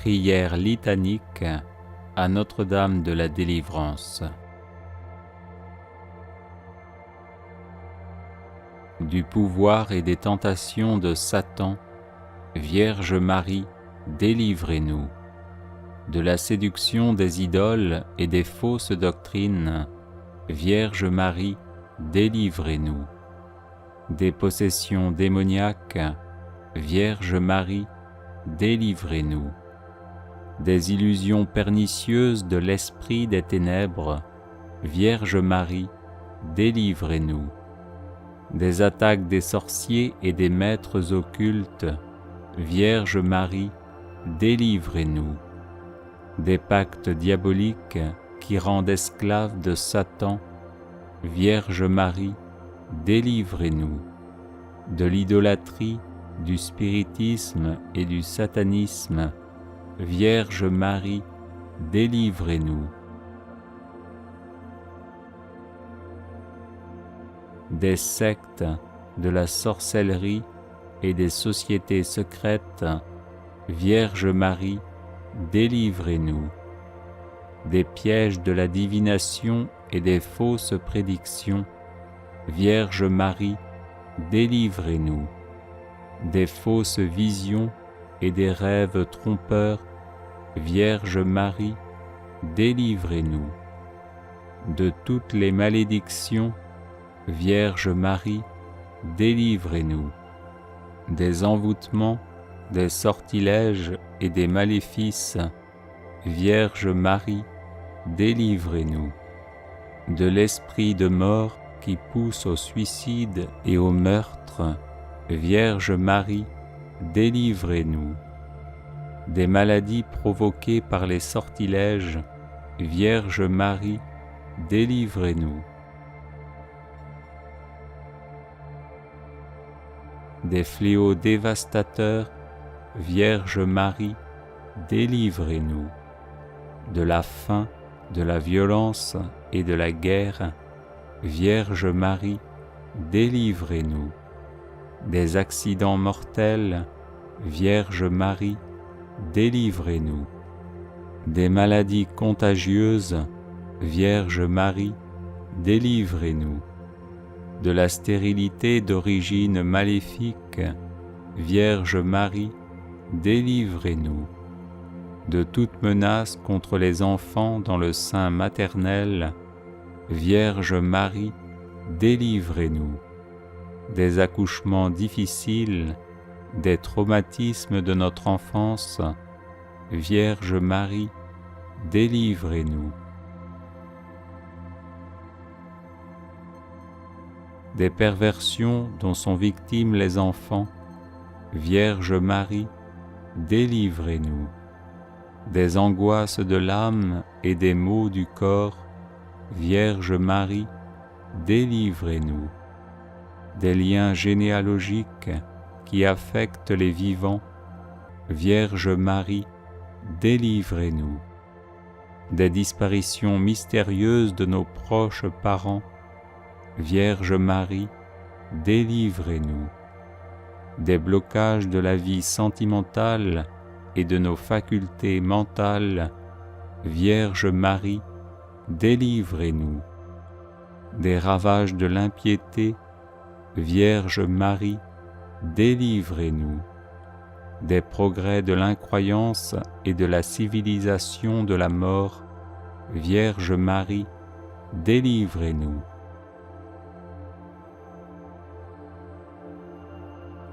Prière litanique à Notre-Dame de la Délivrance. Du pouvoir et des tentations de Satan, Vierge Marie, délivrez-nous. De la séduction des idoles et des fausses doctrines, Vierge Marie, délivrez-nous. Des possessions démoniaques, Vierge Marie, délivrez-nous. Des illusions pernicieuses de l'esprit des ténèbres, Vierge Marie, délivrez-nous. Des attaques des sorciers et des maîtres occultes, Vierge Marie, délivrez-nous. Des pactes diaboliques qui rendent esclaves de Satan, Vierge Marie, délivrez-nous. De l'idolâtrie, du spiritisme et du satanisme, Vierge Marie, délivrez-nous. Des sectes, de la sorcellerie et des sociétés secrètes, Vierge Marie, délivrez-nous. Des pièges de la divination et des fausses prédictions, Vierge Marie, délivrez-nous. Des fausses visions et des rêves trompeurs, Vierge Marie, délivrez-nous. De toutes les malédictions, Vierge Marie, délivrez-nous. Des envoûtements, des sortilèges et des maléfices, Vierge Marie, délivrez-nous. De l'esprit de mort qui pousse au suicide et au meurtre, Vierge Marie, délivrez-nous. Des maladies provoquées par les sortilèges, Vierge Marie, délivrez-nous. Des fléaux dévastateurs, Vierge Marie, délivrez-nous. De la faim, de la violence et de la guerre, Vierge Marie, délivrez-nous. Des accidents mortels, Vierge Marie, délivrez-nous. Des maladies contagieuses, Vierge Marie, délivrez-nous. De la stérilité d'origine maléfique, Vierge Marie, délivrez-nous. De toute menace contre les enfants dans le sein maternel, Vierge Marie, délivrez-nous. Des accouchements difficiles, des traumatismes de notre enfance, Vierge Marie, délivrez-nous. Des perversions dont sont victimes les enfants, Vierge Marie, délivrez-nous. Des angoisses de l'âme et des maux du corps, Vierge Marie, délivrez-nous. Des liens généalogiques qui affectent les vivants, Vierge Marie, délivrez-nous. Des disparitions mystérieuses de nos proches parents, Vierge Marie, délivrez-nous. Des blocages de la vie sentimentale et de nos facultés mentales, Vierge Marie, délivrez-nous. Des ravages de l'impiété, Vierge Marie, délivrez-nous. Des progrès de l'incroyance et de la civilisation de la mort, Vierge Marie, délivrez-nous.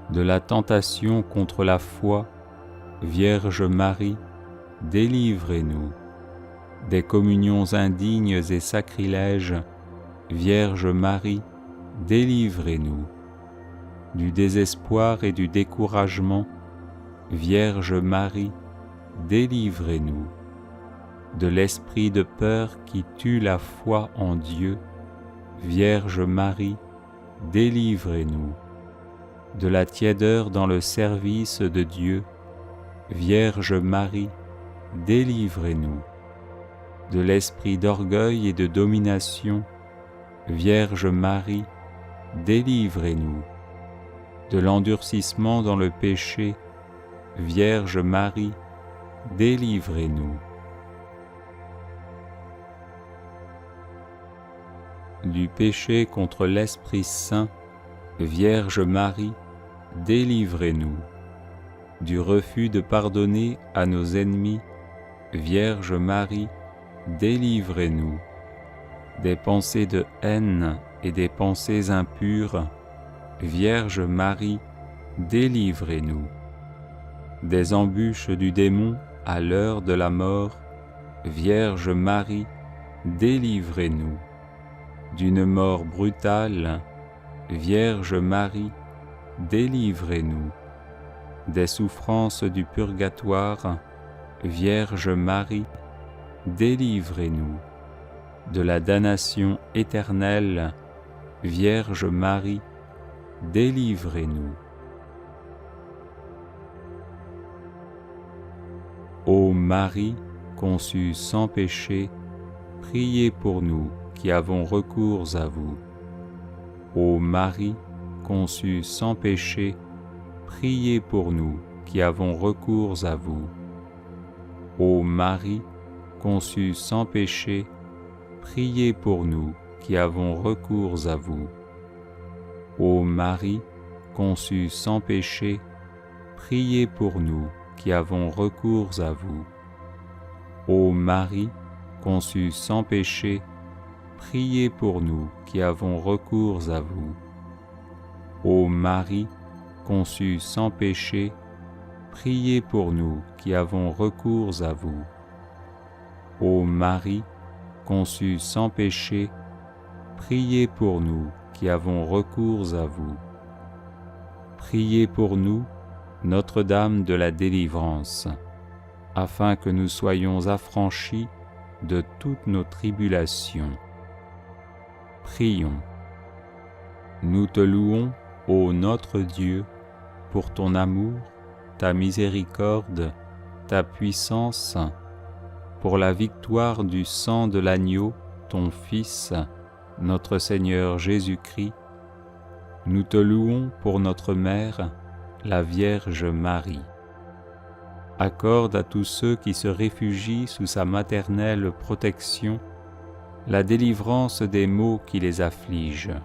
De la tentation contre la foi, Vierge Marie, délivrez-nous. Des communions indignes et sacrilèges, Vierge Marie, délivrez-nous. Du désespoir et du découragement, Vierge Marie, délivrez-nous. De l'esprit de peur qui tue la foi en Dieu, Vierge Marie, délivrez-nous. De la tiédeur dans le service de Dieu, Vierge Marie, délivrez-nous. De l'esprit d'orgueil et de domination, Vierge Marie, délivrez-nous. De l'endurcissement dans le péché, Vierge Marie, délivrez-nous. Du péché contre l'Esprit Saint, Vierge Marie, délivrez-nous. Du refus de pardonner à nos ennemis, Vierge Marie, délivrez-nous. Des pensées de haine et des pensées impures, Vierge Marie, délivrez-nous. Des embûches du démon à l'heure de la mort, Vierge Marie, délivrez-nous. D'une mort brutale, Vierge Marie, délivrez-nous. Des souffrances du purgatoire, Vierge Marie, délivrez-nous. De la damnation éternelle, Vierge Marie, délivrez-nous. Ô Marie, conçue sans péché, priez pour nous qui avons recours à vous. Ô Marie, conçue sans péché, priez pour nous qui avons recours à vous. Ô Marie, conçue sans péché, priez pour nous qui avons recours à vous. Ô Marie, conçue sans péché, priez pour nous qui avons recours à vous. Ô Marie, conçue sans péché, priez pour nous qui avons recours à vous. Ô Marie, conçue sans péché, priez pour nous qui avons recours à vous. Ô Marie, conçue sans péché, priez pour nous qui avons recours à vous. Priez pour nous, Notre-Dame de la délivrance, afin que nous soyons affranchis de toutes nos tribulations. Prions. Nous te louons, ô notre Dieu, pour ton amour, ta miséricorde, ta puissance, pour la victoire du sang de l'agneau, ton Fils, notre Seigneur Jésus-Christ. Nous te louons pour notre Mère, la Vierge Marie. Accorde à tous ceux qui se réfugient sous sa maternelle protection la délivrance des maux qui les affligent.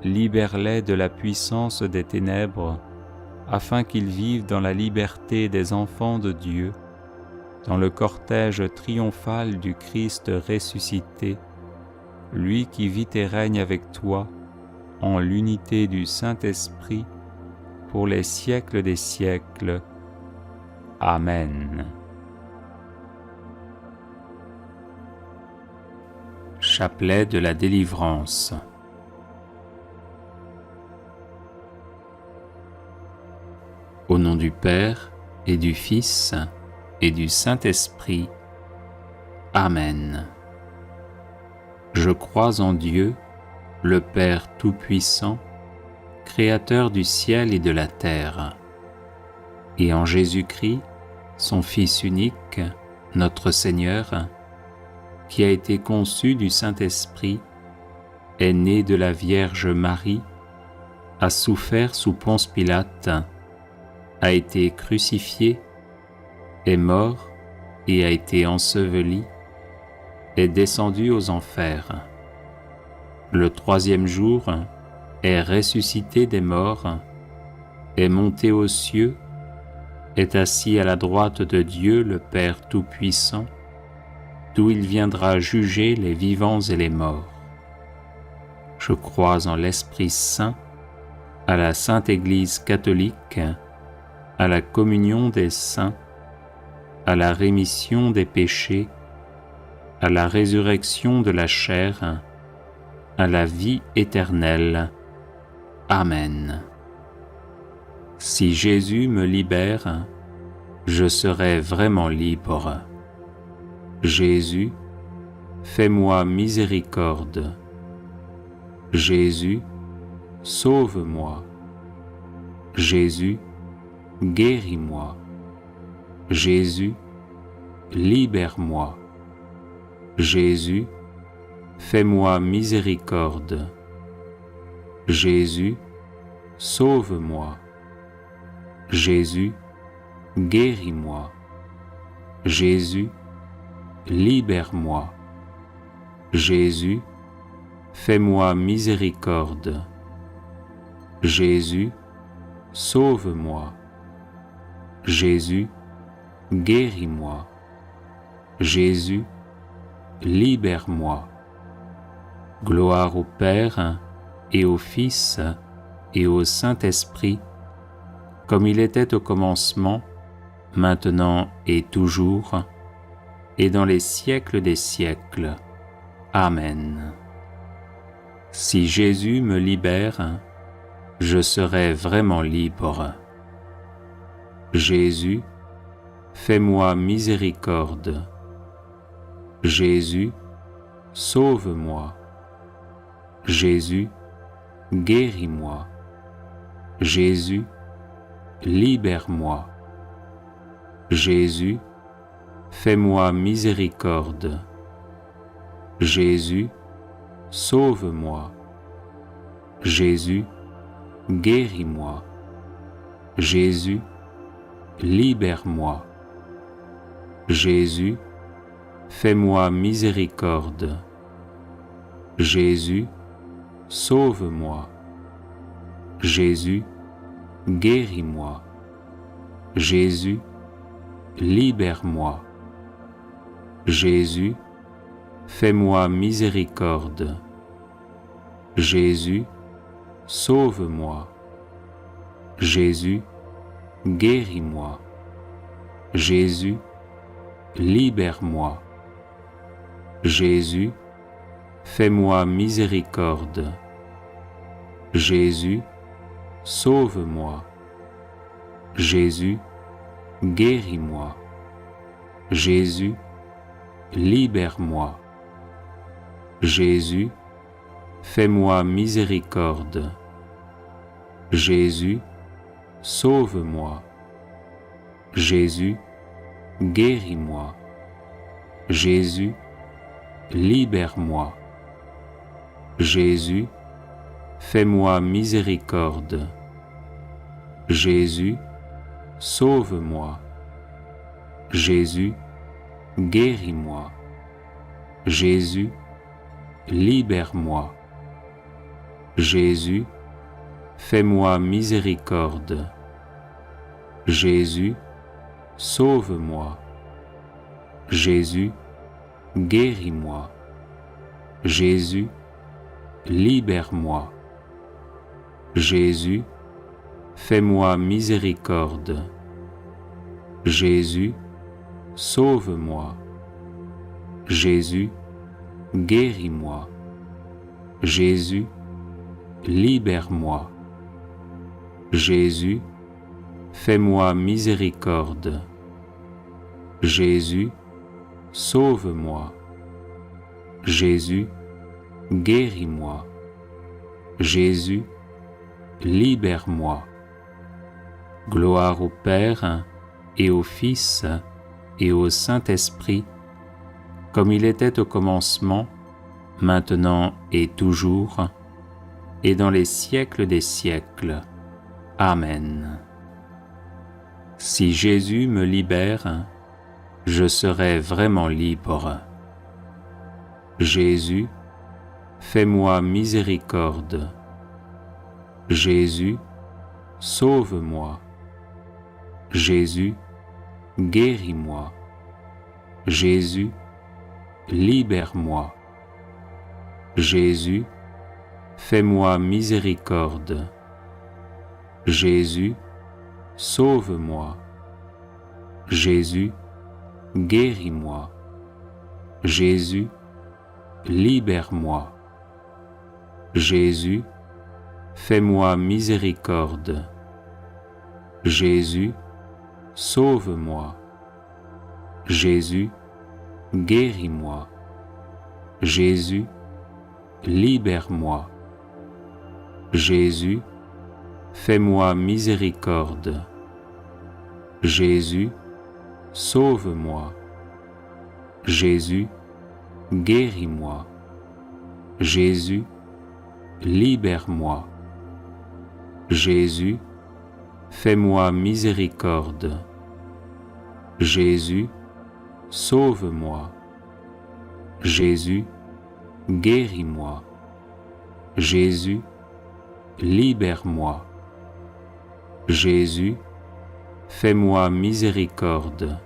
Libère-les de la puissance des ténèbres, afin qu'ils vivent dans la liberté des enfants de Dieu, dans le cortège triomphal du Christ ressuscité, lui qui vit et règne avec toi, en l'unité du Saint-Esprit, pour les siècles des siècles. Amen. Chapelet de la délivrance. Au nom du Père et du Fils et du Saint-Esprit. Amen. Je crois en Dieu, le Père Tout-Puissant, Créateur du ciel et de la terre, et en Jésus-Christ, son Fils unique, notre Seigneur, qui a été conçu du Saint-Esprit, est né de la Vierge Marie, a souffert sous Ponce Pilate, a été crucifié, est mort et a été enseveli, est descendu aux enfers. Le troisième jour, est ressuscité des morts, est monté aux cieux, est assis à la droite de Dieu le Père Tout-Puissant, d'où il viendra juger les vivants et les morts. Je crois en l'Esprit Saint, à la Sainte Église catholique, à la communion des saints, à la rémission des péchés, à la résurrection de la chair, à la vie éternelle. Amen. Si Jésus me libère, je serai vraiment libre. Jésus, fais-moi miséricorde. Jésus, sauve-moi. Jésus, guéris-moi. Jésus, libère-moi. Jésus, fais-moi miséricorde. Jésus, sauve-moi. Jésus, guéris-moi. Jésus, libère-moi. Jésus, fais-moi miséricorde. Jésus, sauve-moi. Jésus, guéris-moi. Jésus, libère-moi. Gloire au Père et au Fils et au Saint-Esprit, comme il était au commencement, maintenant et toujours, et dans les siècles des siècles. Amen. Si Jésus me libère, je serai vraiment libre. Jésus, fais-moi miséricorde. Jésus, sauve-moi. Jésus, guéris-moi. Jésus, libère-moi. Jésus, fais-moi miséricorde. Jésus, sauve-moi. Jésus, guéris-moi. Jésus, libère-moi. Jésus, fais-moi miséricorde. Jésus, sauve-moi. Jésus, guéris-moi. Jésus, libère-moi. Jésus, fais-moi miséricorde. Jésus, sauve-moi. Jésus, guéris-moi. Jésus, libère-moi. Jésus, fais-moi miséricorde. Jésus, sauve-moi. Jésus, guéris-moi. Jésus, libère-moi. Jésus, fais-moi miséricorde. Jésus, sauve-moi. Jésus, guéris-moi. Jésus, libère-moi. Jésus, fais-moi miséricorde. Jésus, sauve-moi. Jésus, guéris-moi. Jésus, libère-moi. Jésus, fais-moi miséricorde. Jésus, sauve-moi. Jésus, guéris-moi. Jésus, libère-moi. Jésus, fais-moi miséricorde. Jésus, sauve-moi. Jésus, guéris-moi. Jésus, libère-moi. Jésus, fais-moi miséricorde. Jésus, sauve-moi. Jésus, guéris-moi. Jésus, libère-moi. Gloire au Père et au Fils et au Saint-Esprit, comme il était au commencement, maintenant et toujours, et dans les siècles des siècles. Amen. Si Jésus me libère, je serai vraiment libre. Jésus, fais-moi miséricorde. Jésus, sauve-moi. Jésus, guéris-moi. Jésus, libère-moi. Jésus, fais-moi miséricorde. Jésus, sauve-moi. Jésus, guéris-moi. Jésus, libère-moi. Jésus, fais-moi miséricorde. Jésus, sauve-moi. Jésus, guéris-moi. Jésus, libère-moi. Jésus, fais-moi miséricorde. Jésus, sauve-moi. Jésus, guéris-moi. Jésus, libère-moi. Jésus, fais-moi miséricorde. Jésus, sauve-moi. Jésus, guéris-moi. Jésus, libère-moi. Jésus, fais-moi miséricorde.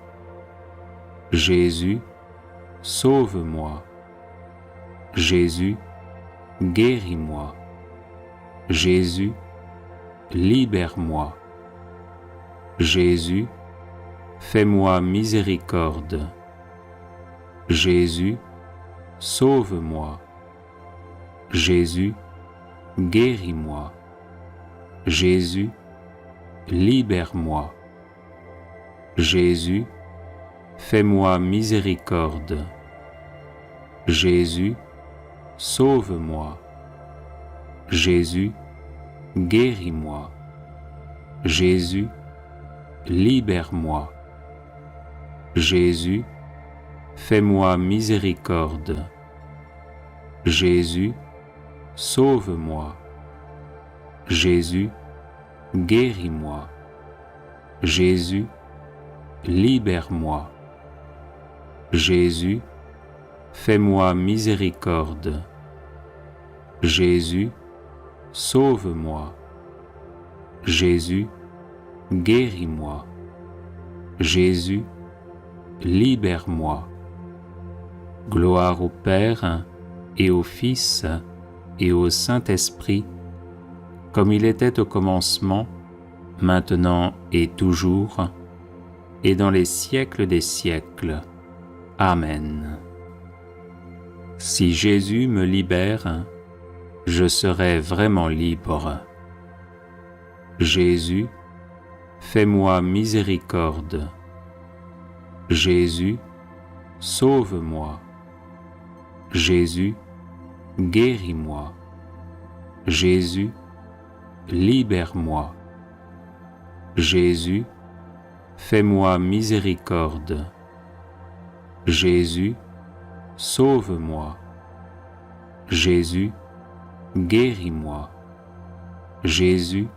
Jésus, sauve-moi. Jésus, guéris-moi. Jésus, libère-moi. Jésus, fais-moi miséricorde. Jésus, sauve-moi. Jésus, guéris-moi. Jésus, libère-moi. Jésus, fais-moi miséricorde. Jésus, sauve-moi. Jésus, guéris-moi. Jésus, libère-moi. Jésus, fais-moi miséricorde. Jésus, sauve-moi. Jésus, guéris-moi. Jésus, libère-moi. Jésus, fais-moi miséricorde. Jésus, sauve-moi. Jésus, guéris-moi. Jésus, libère-moi. Gloire au Père et au Fils et au Saint-Esprit, comme il était au commencement, maintenant et toujours, et dans les siècles des siècles. Amen. Si Jésus me libère, je serai vraiment libre. Jésus, fais-moi miséricorde. Jésus, sauve-moi. Jésus, guéris-moi. Jésus, libère-moi. Jésus, fais-moi miséricorde. Jésus, sauve-moi. Jésus, guéris-moi. Jésus,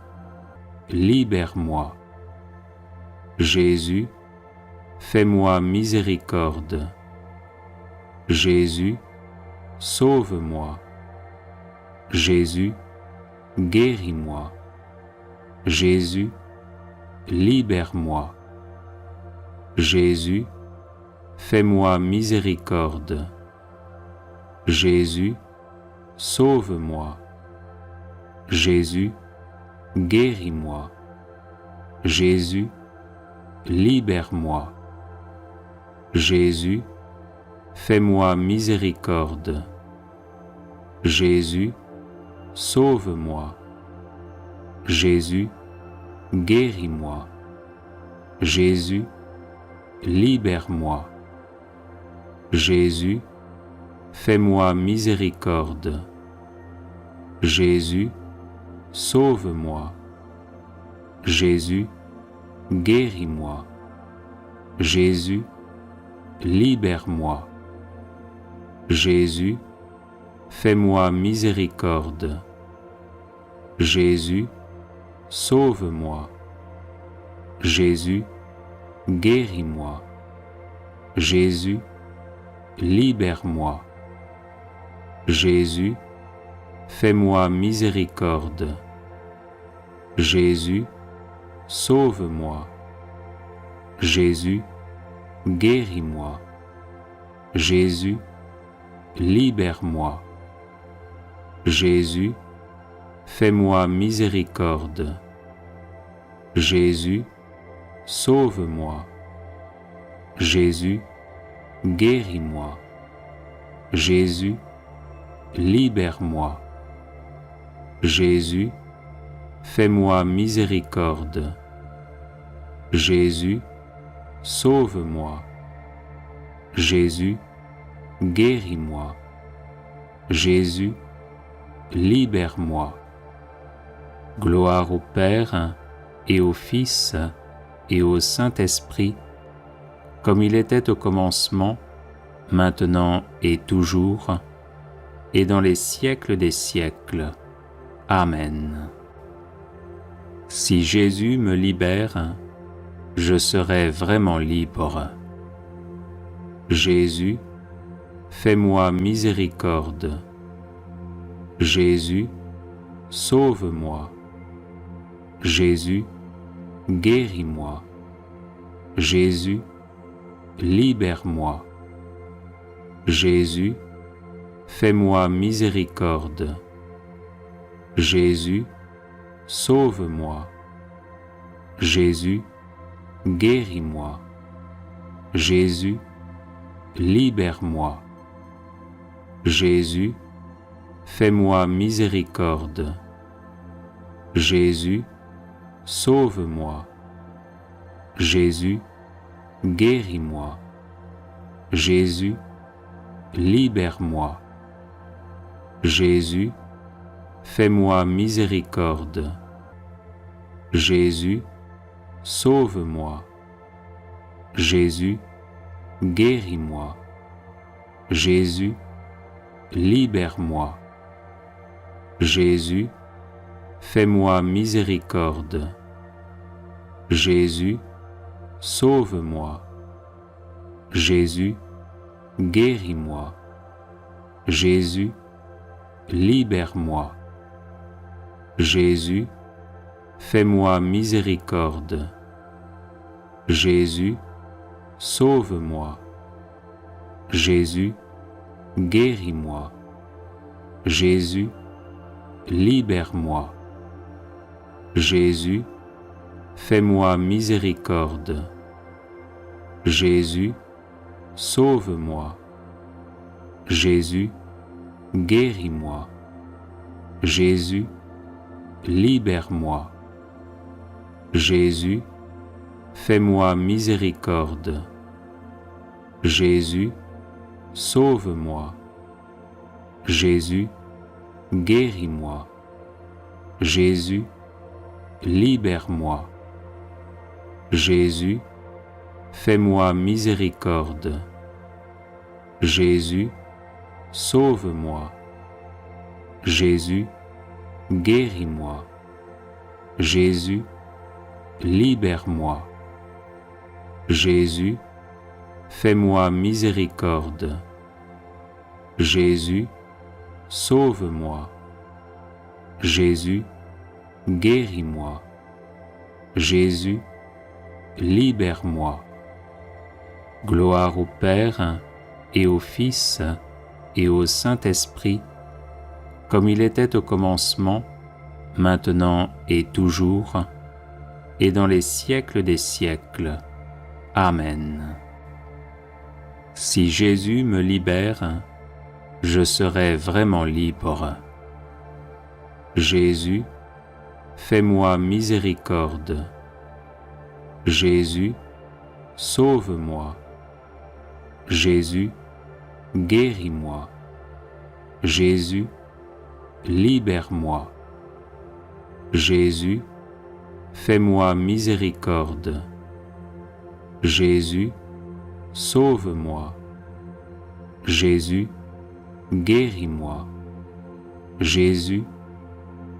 libère-moi. Jésus, fais-moi miséricorde. Jésus, sauve-moi. Jésus, guéris-moi. Jésus, libère-moi. Jésus, fais-moi miséricorde. Jésus, sauve-moi. Jésus, guéris-moi. Jésus, libère-moi. Jésus, fais-moi miséricorde. Jésus, sauve-moi. Jésus, guéris-moi. Jésus, libère-moi. Jésus, fais-moi miséricorde. Jésus, sauve-moi. Jésus, guéris-moi. Jésus, libère-moi. Jésus, fais-moi miséricorde. Jésus, sauve-moi. Jésus, guéris-moi. Jésus, libère-moi. Jésus, fais-moi miséricorde. Jésus, sauve-moi. Jésus, guéris-moi. Jésus, libère-moi. Jésus, fais-moi miséricorde. Jésus, sauve-moi. Jésus, guéris-moi. Jésus, libère-moi. Jésus, fais-moi miséricorde. Jésus, sauve-moi. Jésus, guéris-moi. Jésus, libère-moi. Gloire au Père et au Fils et au Saint-Esprit, comme il était au commencement, maintenant et toujours, et dans les siècles des siècles. Amen. Si Jésus me libère, je serai vraiment libre. Jésus, fais-moi miséricorde. Jésus, sauve-moi. Jésus, guéris-moi. Jésus, libère-moi. Jésus, fais-moi miséricorde. Jésus, sauve-moi. Jésus, guéris-moi. Jésus, libère-moi. Jésus, fais-moi miséricorde. Jésus, sauve-moi. Jésus, guéris-moi. Jésus, libère-moi. Jésus, fais-moi miséricorde. Jésus, sauve-moi. Jésus, guéris-moi. Jésus, libère-moi. Jésus, fais-moi miséricorde. Jésus, sauve-moi. Jésus, guéris-moi. Jésus, libère-moi. Jésus, fais-moi miséricorde. Jésus, sauve-moi. Jésus, guéris-moi. Jésus, libère-moi. Jésus, fais-moi miséricorde. Jésus, sauve-moi. Jésus, guéris-moi. Jésus, libère-moi. Jésus, fais-moi miséricorde. Jésus, sauve-moi. Jésus, guéris-moi. Jésus, libère-moi. Jésus, fais-moi miséricorde. Jésus, sauve-moi. Jésus, guéris-moi. Jésus, libère-moi. Jésus, fais-moi miséricorde. Jésus, sauve-moi. Jésus, guéris-moi. Jésus, libère-moi. Gloire au Père et au Fils et au Saint-Esprit, comme il était au commencement, maintenant et toujours, et dans les siècles des siècles. Amen. Si Jésus me libère, je serai vraiment libre. Jésus, fais-moi miséricorde. Jésus, sauve-moi. Jésus, guéris-moi. Jésus, libère-moi. Jésus, fais-moi miséricorde. Jésus, sauve-moi. Jésus, guéris-moi. Jésus,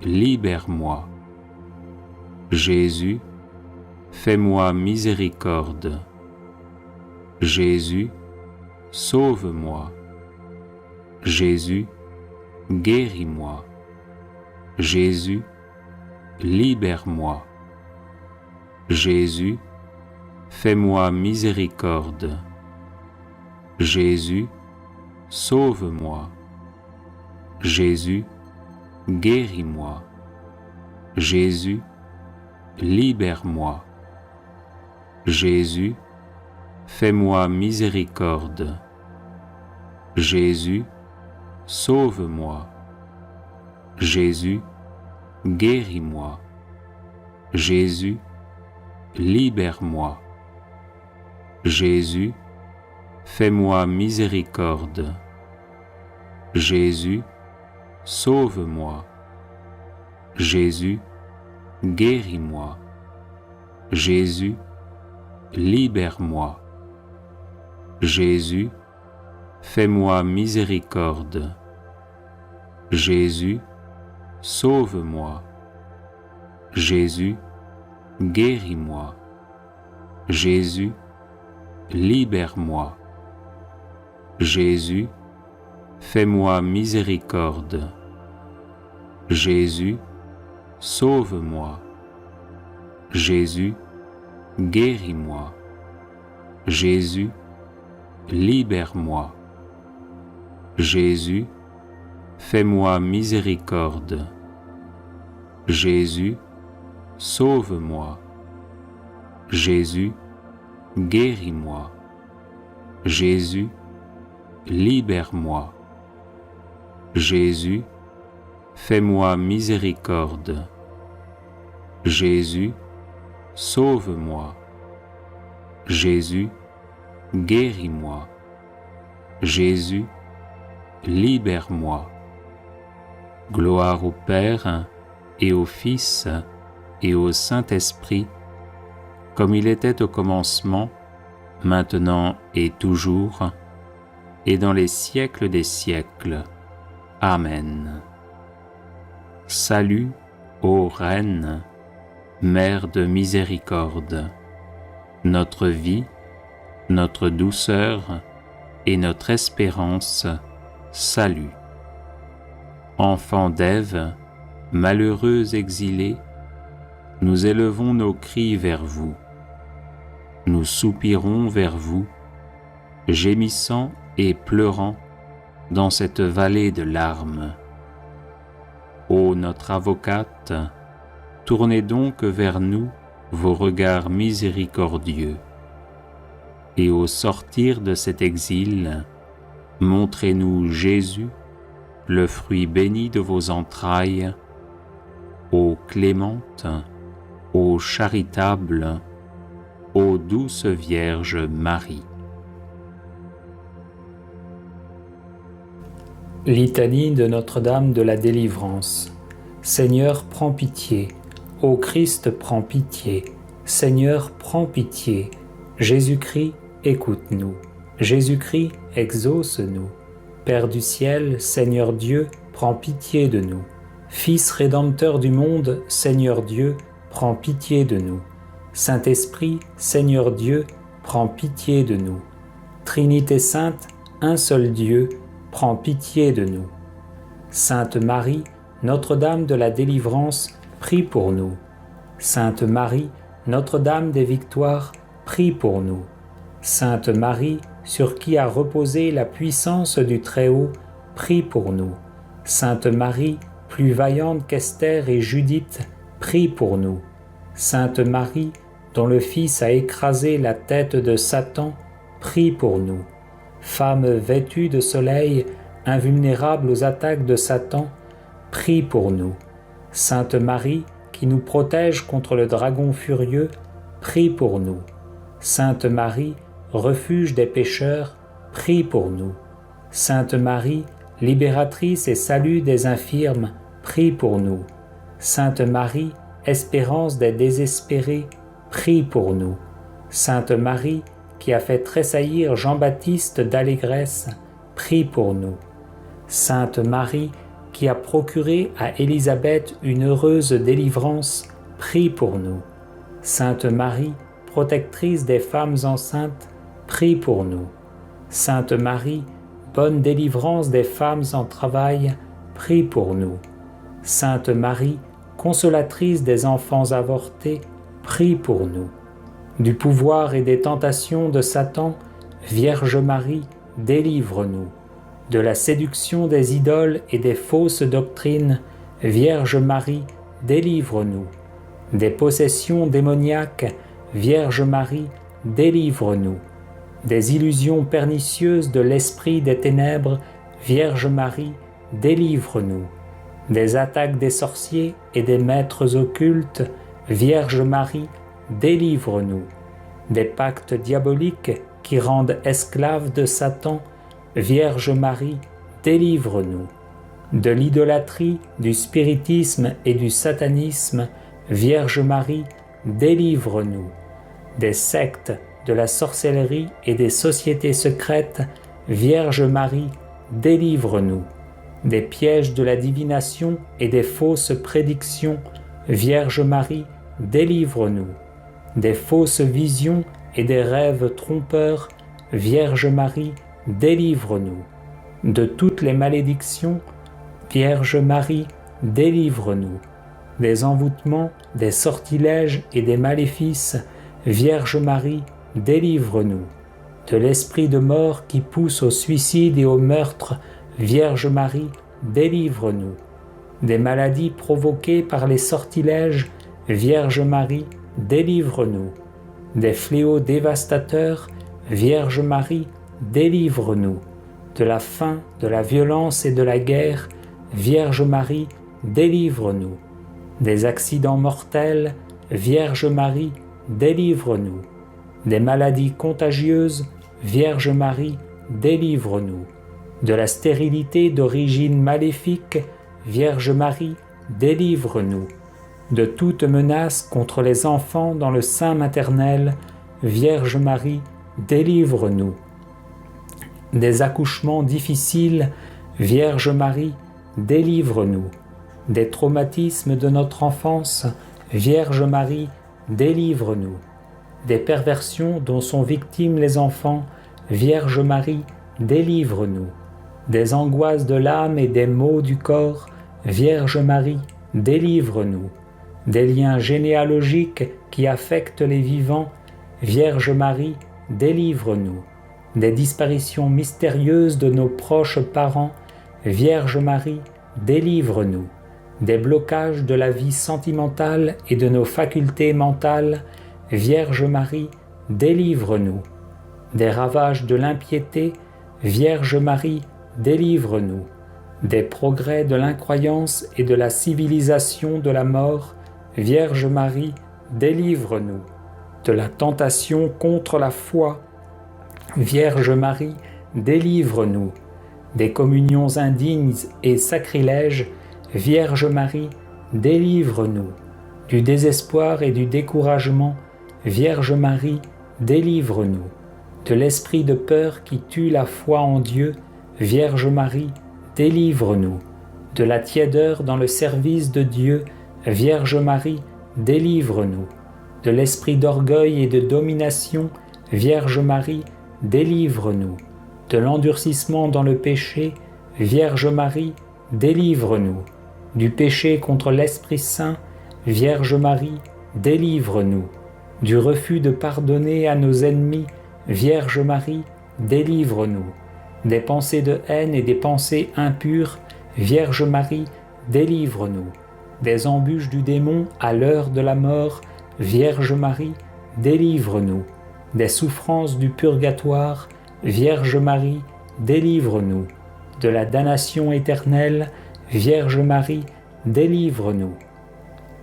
libère-moi. Jésus, fais-moi miséricorde. Jésus, sauve-moi. Jésus, guéris-moi. Jésus, libère-moi. Jésus, fais-moi miséricorde. Jésus, sauve-moi. Jésus, guéris-moi. Jésus, libère-moi. Jésus, fais-moi miséricorde. Jésus, sauve-moi. Jésus, guéris-moi. Jésus, libère-moi. Jésus, fais-moi miséricorde. Jésus, sauve-moi. Jésus, guéris-moi. Jésus, libère-moi. Jésus, fais-moi miséricorde. Jésus, sauve-moi. Jésus, guéris-moi. Jésus, libère-moi. Jésus, fais-moi miséricorde. Jésus, sauve-moi. Jésus, guéris-moi. Jésus, libère-moi. Jésus, fais-moi miséricorde. Jésus, sauve-moi. Jésus, guéris-moi. Jésus, libère-moi. Jésus, fais-moi miséricorde. Jésus, sauve-moi. Jésus, guéris-moi. Jésus, libère-moi. Gloire au Père et au Fils et au Saint-Esprit, comme il était au commencement, maintenant et toujours, et dans les siècles des siècles. Amen. Salut, ô Reine, Mère de miséricorde, notre vie, notre douceur et notre espérance, salut. Enfants d'Ève, malheureux exilés, nous élevons nos cris vers vous. Nous soupirons vers vous, gémissant et pleurant dans cette vallée de larmes. Ô notre avocate, tournez donc vers nous vos regards miséricordieux. Et au sortir de cet exil, montrez-nous Jésus, le fruit béni de vos entrailles, ô clémente, ô charitable, ô douce Vierge Marie. Litanie de Notre-Dame de la Délivrance. Seigneur, prends pitié. Ô Christ, prends pitié. Seigneur, prends pitié. Jésus-Christ, écoute-nous. Jésus-Christ, exauce-nous. Père du ciel, Seigneur Dieu, prends pitié de nous. Fils rédempteur du monde, Seigneur Dieu, prends pitié de nous. Saint-Esprit, Seigneur Dieu, prends pitié de nous. Trinité sainte, un seul Dieu, prends pitié de nous. Sainte Marie, Notre-Dame de la Délivrance, prie pour nous. Sainte Marie, Notre-Dame des Victoires, prie pour nous. Sainte Marie, sur qui a reposé la puissance du Très-Haut, prie pour nous. Sainte Marie, plus vaillante qu'Esther et Judith, prie pour nous. Sainte Marie, dont le Fils a écrasé la tête de Satan, prie pour nous. Femme vêtue de soleil, invulnérable aux attaques de Satan, prie pour nous. Sainte Marie, qui nous protège contre le dragon furieux, prie pour nous. Sainte Marie, refuge des pécheurs, prie pour nous. Sainte Marie, libératrice et salut des infirmes, prie pour nous. Sainte Marie, espérance des désespérés, prie pour nous. Sainte Marie, qui a fait tressaillir Jean-Baptiste d'allégresse, prie pour nous. Sainte Marie, qui a procuré à Élisabeth une heureuse délivrance, prie pour nous. Sainte Marie, protectrice des femmes enceintes, prie pour nous. Sainte Marie, bonne délivrance des femmes en travail, prie pour nous. Sainte Marie, consolatrice des enfants avortés, prie pour nous. Du pouvoir et des tentations de Satan, Vierge Marie, délivre-nous. De la séduction des idoles et des fausses doctrines, Vierge Marie, délivre-nous. Des possessions démoniaques, Vierge Marie, délivre-nous. Des illusions pernicieuses de l'esprit des ténèbres, Vierge Marie, délivre-nous. Des attaques des sorciers et des maîtres occultes, Vierge Marie, délivre-nous. Des pactes diaboliques qui rendent esclaves de Satan, Vierge Marie, délivre-nous. De l'idolâtrie, du spiritisme et du satanisme, Vierge Marie, délivre-nous. Des sectes, de la sorcellerie et des sociétés secrètes, Vierge Marie, délivre-nous. Des pièges de la divination et des fausses prédictions, Vierge Marie, délivre-nous. Des fausses visions et des rêves trompeurs, Vierge Marie, délivre-nous. De toutes les malédictions, Vierge Marie, délivre-nous. Des envoûtements, des sortilèges et des maléfices, Vierge Marie, délivre-nous. De l'esprit de mort qui pousse au suicide et au meurtre, Vierge Marie, délivre-nous. Des maladies provoquées par les sortilèges, Vierge Marie, délivre-nous. Des fléaux dévastateurs, Vierge Marie, délivre-nous. De la faim, de la violence et de la guerre, Vierge Marie, délivre-nous. Des accidents mortels, Vierge Marie, délivre-nous. Des maladies contagieuses, Vierge Marie, délivre-nous. De la stérilité d'origine maléfique, Vierge Marie, délivre-nous. De toute menace contre les enfants dans le sein maternel, Vierge Marie, délivre-nous. Des accouchements difficiles, Vierge Marie, délivre-nous. Des traumatismes de notre enfance, Vierge Marie, délivre-nous. Des perversions dont sont victimes les enfants, Vierge Marie, délivre-nous. Des angoisses de l'âme et des maux du corps, Vierge Marie, délivre-nous. Des liens généalogiques qui affectent les vivants, Vierge Marie, délivre-nous. Des disparitions mystérieuses de nos proches parents, Vierge Marie, délivre-nous. Des blocages de la vie sentimentale et de nos facultés mentales, Vierge Marie, délivre-nous. Des ravages de l'impiété, Vierge Marie, délivre-nous. Des progrès de l'incroyance et de la civilisation de la mort, Vierge Marie, délivre-nous. De la tentation contre la foi, Vierge Marie, délivre-nous. Des communions indignes et sacrilèges, Vierge Marie, délivre-nous. Du désespoir et du découragement, Vierge Marie, délivre-nous. De l'esprit de peur qui tue la foi en Dieu, Vierge Marie, délivre-nous. De la tiédeur dans le service de Dieu, Vierge Marie, délivre-nous. De l'esprit d'orgueil et de domination, Vierge Marie, délivre-nous. De l'endurcissement dans le péché, Vierge Marie, délivre-nous. Du péché contre l'Esprit Saint, Vierge Marie, délivre-nous. Du refus de pardonner à nos ennemis, Vierge Marie, délivre-nous. Des pensées de haine et des pensées impures, Vierge Marie, délivre-nous. Des embûches du démon à l'heure de la mort, Vierge Marie, délivre-nous. Des souffrances du purgatoire, Vierge Marie, délivre-nous. De la damnation éternelle, Vierge Marie, délivre-nous.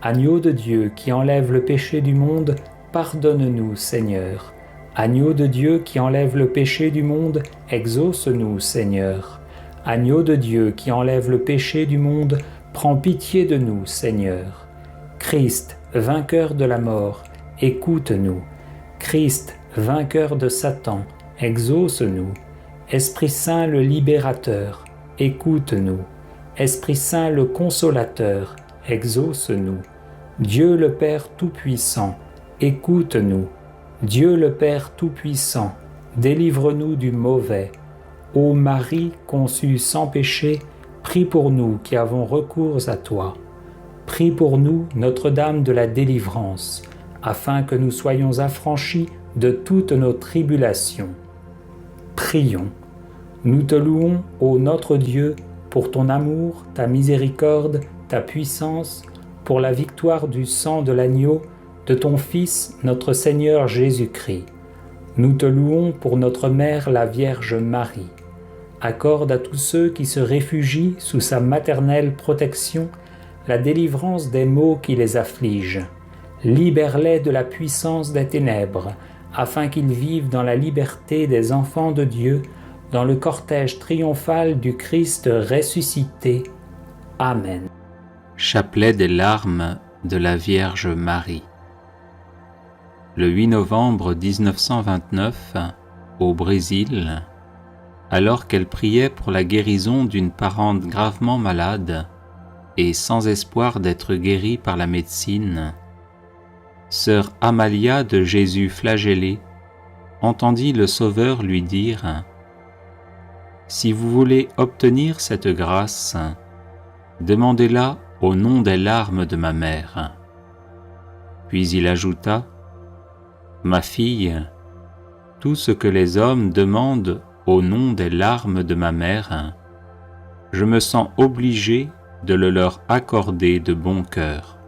Agneau de Dieu qui enlève le péché du monde, pardonne-nous, Seigneur. Agneau de Dieu qui enlève le péché du monde, exauce-nous, Seigneur. Agneau de Dieu qui enlève le péché du monde, prends pitié de nous, Seigneur. Christ, vainqueur de la mort, écoute-nous. Christ, vainqueur de Satan, exauce-nous. Esprit Saint le libérateur, écoute-nous. Esprit Saint le consolateur, exauce-nous. Dieu le Père Tout-Puissant, écoute-nous. Dieu le Père Tout-Puissant, délivre-nous du mauvais. Ô Marie conçue sans péché, prie pour nous qui avons recours à toi. Prie pour nous, Notre-Dame de la délivrance, afin que nous soyons affranchis de toutes nos tribulations. Prions. Nous te louons, ô notre Dieu, pour ton amour, ta miséricorde, ta puissance, pour la victoire du sang de l'agneau, de ton Fils, notre Seigneur Jésus-Christ. Nous te louons pour notre Mère, la Vierge Marie. Accorde à tous ceux qui se réfugient sous sa maternelle protection la délivrance des maux qui les affligent. Libère-les de la puissance des ténèbres, afin qu'ils vivent dans la liberté des enfants de Dieu, dans le cortège triomphal du Christ ressuscité. Amen. Chapelet des larmes de la Vierge Marie. Le 8 novembre 1929, au Brésil, alors qu'elle priait pour la guérison d'une parente gravement malade et sans espoir d'être guérie par la médecine, sœur Amalia de Jésus flagellé entendit le Sauveur lui dire Si vous voulez obtenir cette grâce, demandez-la au nom des larmes de ma mère. » Puis il ajouta, « Ma fille, tout ce que les hommes demandent au nom des larmes de ma mère, je me sens obligé de le leur accorder de bon cœur. »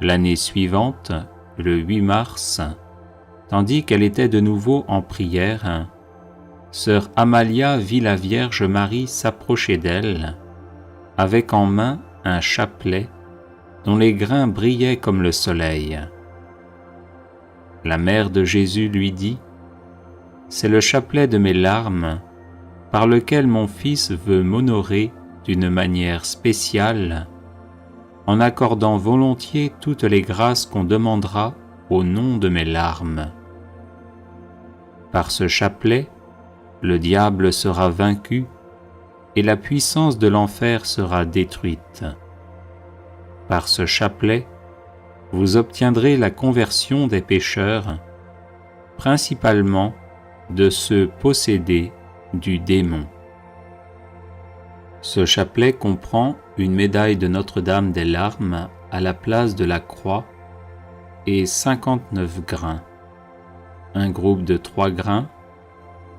L'année suivante, le 8 mars, tandis qu'elle était de nouveau en prière, sœur Amalia vit la Vierge Marie s'approcher d'elle, avec en main un chapelet dont les grains brillaient comme le soleil. La mère de Jésus lui dit, « C'est le chapelet de mes larmes, par lequel mon Fils veut m'honorer d'une manière spéciale, en accordant volontiers toutes les grâces qu'on demandera au nom de mes larmes. Par ce chapelet, le diable sera vaincu et la puissance de l'enfer sera détruite. Par ce chapelet, vous obtiendrez la conversion des pécheurs, principalement de ceux possédés du démon. » Ce chapelet comprend une médaille de Notre-Dame des Larmes à la place de la croix et 59 grains, un groupe de 3 grains,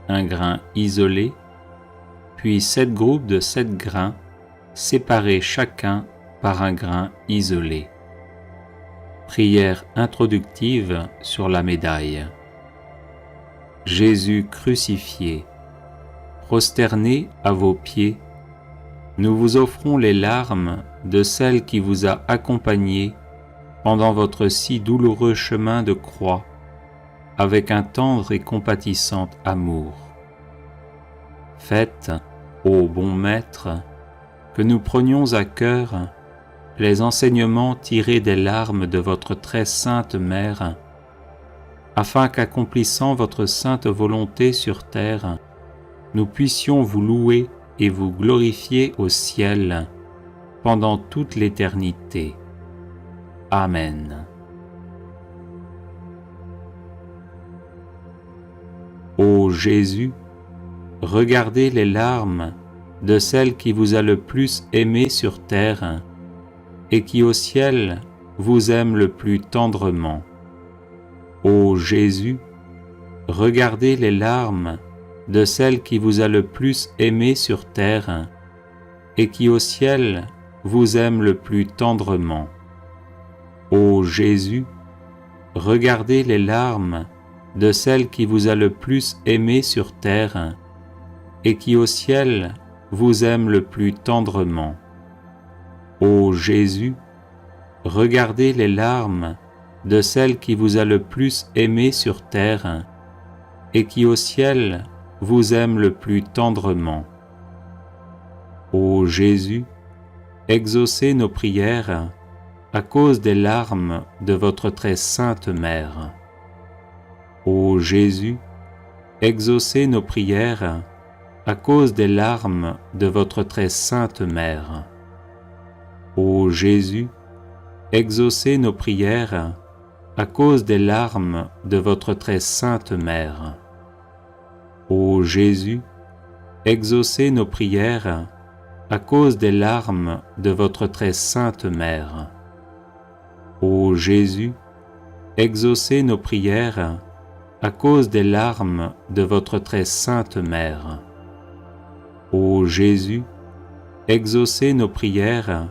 un grain isolé, puis 7 groupes de 7 grains séparés chacun par un grain isolé. Prière introductive sur la médaille. Jésus crucifié, prosterné à vos pieds, nous vous offrons les larmes de celle qui vous a accompagné pendant votre si douloureux chemin de croix, avec un tendre et compatissant amour. Faites, ô bon Maître, que nous prenions à cœur les enseignements tirés des larmes de votre très sainte Mère, afin qu'accomplissant votre sainte volonté sur terre, nous puissions vous louer et vous glorifier au ciel pendant toute l'éternité. Amen. Ô Jésus, regardez les larmes de celle qui vous a le plus aimé sur terre et qui au ciel vous aime le plus tendrement. Ô Jésus, regardez les larmes de celle qui vous a le plus aimé sur terre et qui au ciel vous aime le plus tendrement. Ô Jésus, regardez les larmes de celle qui vous a le plus aimé sur terre et qui au ciel vous aime le plus tendrement. Ô Jésus, regardez les larmes de celle qui vous a le plus aimé sur terre et qui au ciel vous aime le plus tendrement. Ô Jésus, exaucez nos prières à cause des larmes de votre très sainte Mère. Ô Jésus, exaucez nos prières à cause des larmes de votre très sainte Mère. Ô Jésus, exaucez nos prières à cause des larmes de votre très sainte Mère. Ô Jésus, exaucez nos prières à cause des larmes de votre très sainte Mère. Ô Jésus, exaucez nos prières à cause des larmes de votre très sainte Mère. Ô Jésus, exaucez nos prières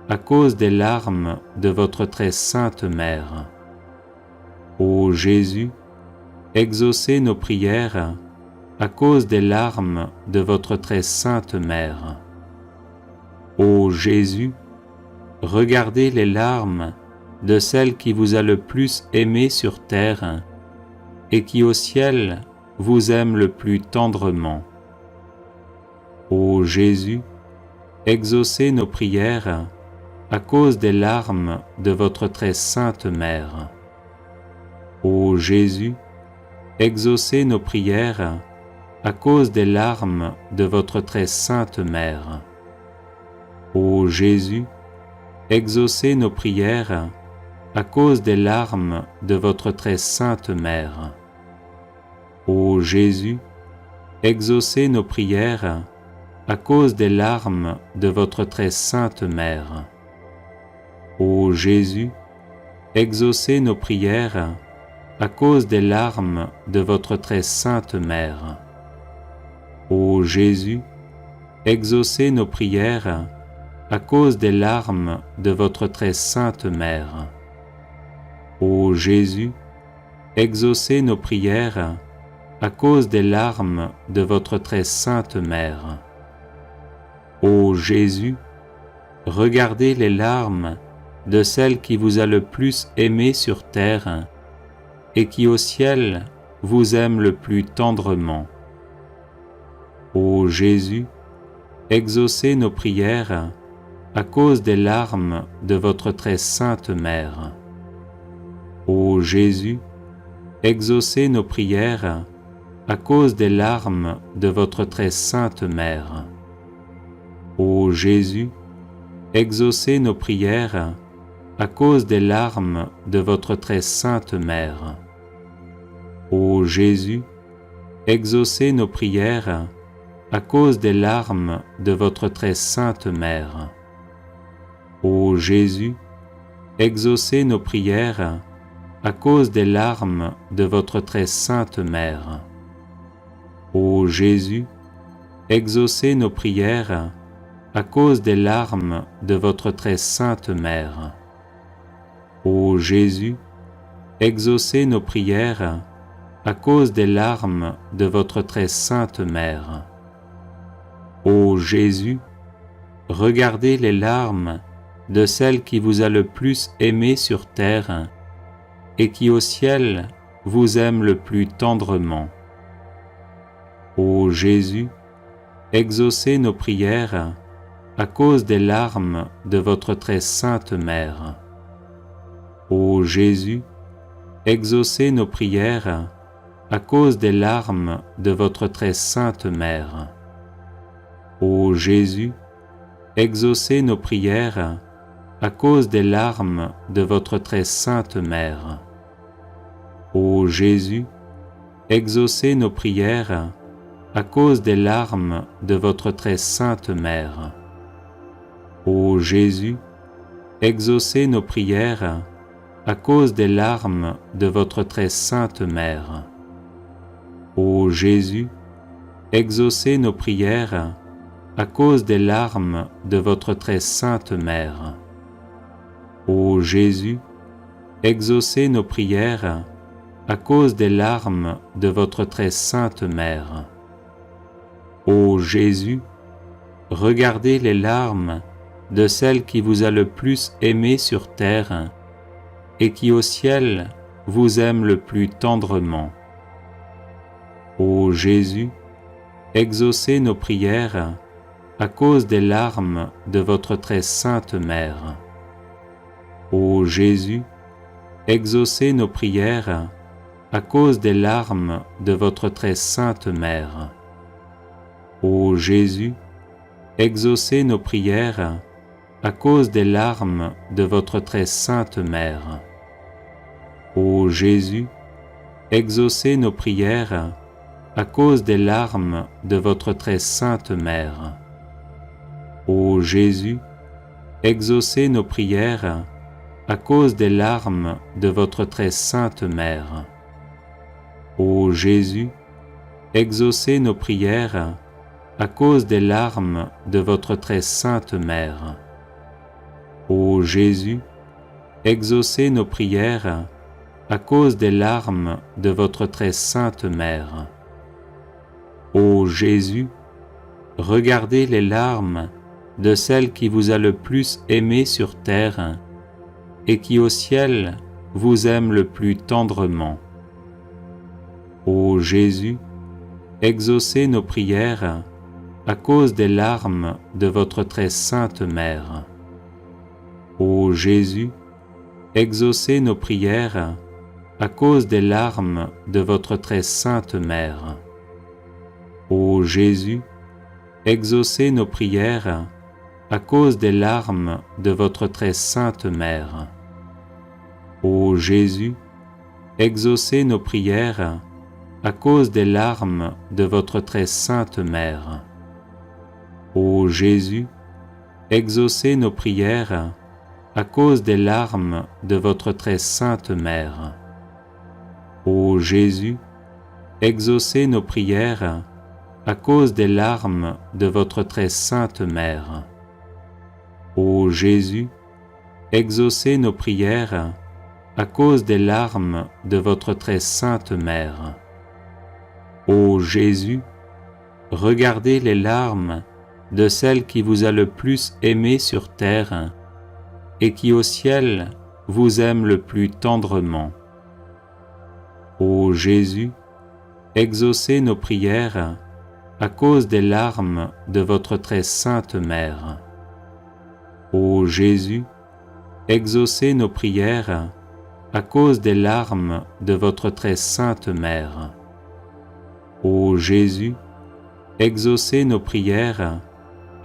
à cause des larmes de votre très sainte Mère. Ô Jésus, exaucez nos prières à cause des larmes de votre très sainte Mère. Ô Jésus, regardez les larmes de celle qui vous a le plus aimé sur terre et qui au ciel vous aime le plus tendrement. Ô Jésus, exaucez nos prières à cause des larmes de votre très sainte Mère. Ô Jésus, exaucez nos prières à cause des larmes de votre très sainte Mère. Ô Jésus, exaucez nos prières à cause des larmes de votre très sainte Mère. Ô Jésus, exaucez nos prières à cause des larmes de votre très sainte mère. Ô Jésus, exaucez nos prières à cause des larmes de votre très sainte mère. Ô Jésus, exaucez nos prières à cause des larmes de votre très sainte mère. Ô Jésus, exaucez nos prières à cause des larmes de votre très sainte mère. Ô Jésus, regardez les larmes de celle qui vous a le plus aimé sur terre et qui au ciel vous aime le plus tendrement. Ô Jésus, exaucez nos prières à cause des larmes de votre très sainte mère. Ô Jésus, exaucez nos prières à cause des larmes de votre très sainte mère. Ô Jésus, exaucez nos prières à cause des larmes de votre très sainte mère. Ô Jésus, exaucez nos prières à cause des larmes de votre très sainte mère. Ô Jésus, exaucez nos prières à cause des larmes de votre très sainte mère. Ô Jésus, exaucez nos prières à cause des larmes de votre très sainte mère. Ô Jésus, exaucez nos prières à cause des larmes de votre très sainte mère. Ô Jésus, regardez les larmes de celle qui vous a le plus aimé sur terre et qui au ciel vous aime le plus tendrement. Ô Jésus, exaucez nos prières à cause des larmes de votre très sainte mère. Ô Jésus, exaucez nos prières à cause des larmes de votre très sainte mère. Ô Jésus, exaucez nos prières à cause des larmes de votre très sainte mère. Ô Jésus, exaucez nos prières à cause des larmes de votre très sainte mère. Ô Jésus, exaucez nos prières à cause des larmes de votre très sainte mère. Ô Jésus, exaucez nos prières à cause des larmes de votre très sainte mère. Ô Jésus, exaucez nos prières à cause des larmes de votre très sainte mère. Ô Jésus, regardez les larmes de celle qui vous a le plus aimé sur terre et qui au ciel vous aime le plus tendrement. Ô Jésus, exaucez nos prières à cause des larmes de votre très sainte mère. Ô Jésus, exaucez nos prières à cause des larmes de votre très sainte mère. Ô Jésus, exaucez nos prières à cause des larmes de votre très sainte mère. Ô Jésus, exaucez nos prières à cause des larmes de votre très sainte mère. Ô Jésus, exaucez nos prières à cause des larmes de votre très sainte mère. Ô Jésus, exaucez nos prières à cause des larmes de votre très sainte mère. Ô Jésus, exaucez nos prières à cause des larmes de votre très sainte mère. Ô Jésus, regardez les larmes de celle qui vous a le plus aimé sur terre et qui au ciel vous aime le plus tendrement. Ô Jésus, exaucez nos prières à cause des larmes de votre très sainte mère. Ô Jésus, exaucez nos prières à cause des larmes de votre très sainte mère. Ô Jésus, exaucez nos prières à cause des larmes de votre très sainte mère. Ô Jésus, exaucez nos prières à cause des larmes de votre très sainte mère. Ô Jésus, exaucez nos prières à cause des larmes de votre très sainte mère. Ô Jésus, exaucez nos prières à cause des larmes de votre très sainte mère. Ô Jésus, exaucez nos prières à cause des larmes de votre très sainte mère. Ô Jésus, regardez les larmes de celle qui vous a le plus aimé sur terre et qui au ciel vous aime le plus tendrement. Ô Jésus, exaucez nos prières à cause des larmes de votre très sainte mère. Ô Jésus, exaucez nos prières à cause des larmes de votre très sainte mère. Ô Jésus, exaucez nos prières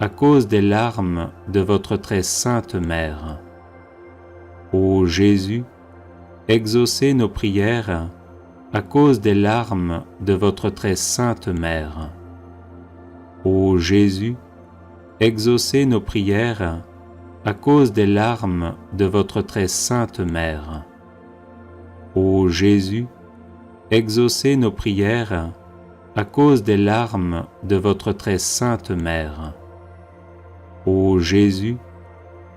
à cause des larmes de votre très sainte mère. Ô Jésus, exaucez nos prières à cause des larmes de votre très sainte mère. Ô Jésus, exaucez nos prières à cause des larmes de votre très sainte mère. Ô Jésus, exaucez nos prières à cause des larmes de votre très sainte mère. Ô Jésus,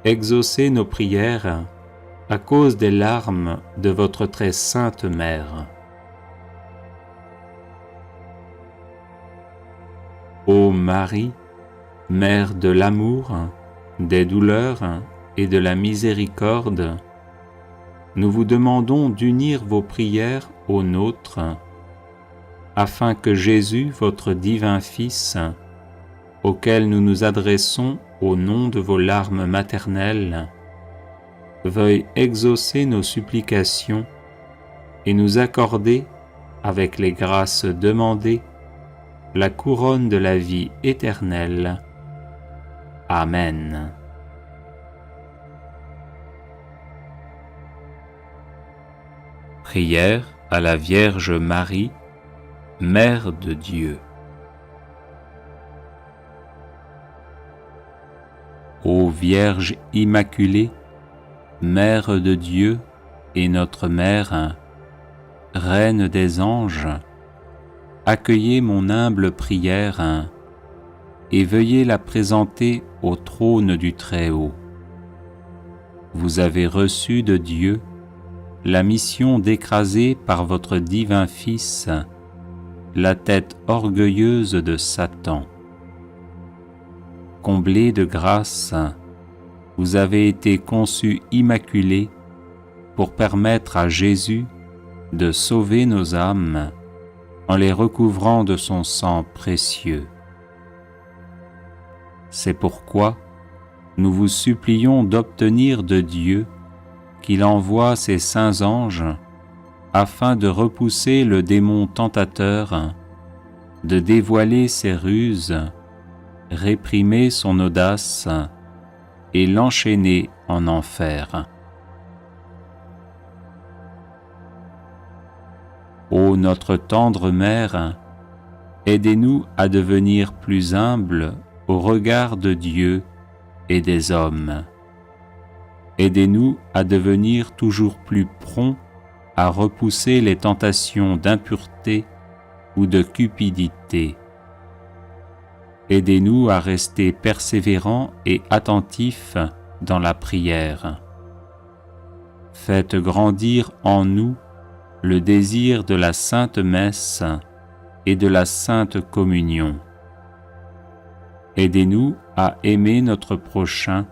exaucez nos prières à cause des larmes de votre très sainte mère. Ô Marie, Mère de l'amour, des douleurs et de la miséricorde, nous vous demandons d'unir vos prières aux nôtres, afin que Jésus, votre divin Fils, auquel nous nous adressons au nom de vos larmes maternelles, veuille exaucer nos supplications et nous accorder, avec les grâces demandées, la couronne de la vie éternelle. Amen. Prière à la Vierge Marie, Mère de Dieu. Ô Vierge Immaculée, Mère de Dieu et notre Mère, Reine des anges, accueillez mon humble prière et veuillez la présenter au trône du Très-Haut. Vous avez reçu de Dieu la mission d'écraser par votre divin Fils la tête orgueilleuse de Satan. Comblée de grâce, vous avez été conçue immaculée pour permettre à Jésus de sauver nos âmes en les recouvrant de son sang précieux. C'est pourquoi nous vous supplions d'obtenir de Dieu qu'il envoie ses saints anges afin de repousser le démon tentateur, de dévoiler ses ruses, réprimer son audace et l'enchaîner en enfer. Ô notre tendre Mère, aidez-nous à devenir plus humbles au regard de Dieu et des hommes. Aidez-nous à devenir toujours plus prompts à repousser les tentations d'impureté ou de cupidité. Aidez-nous à rester persévérants et attentifs dans la prière. Faites grandir en nous le désir de la Sainte Messe et de la Sainte Communion. Aidez-nous à aimer notre prochain,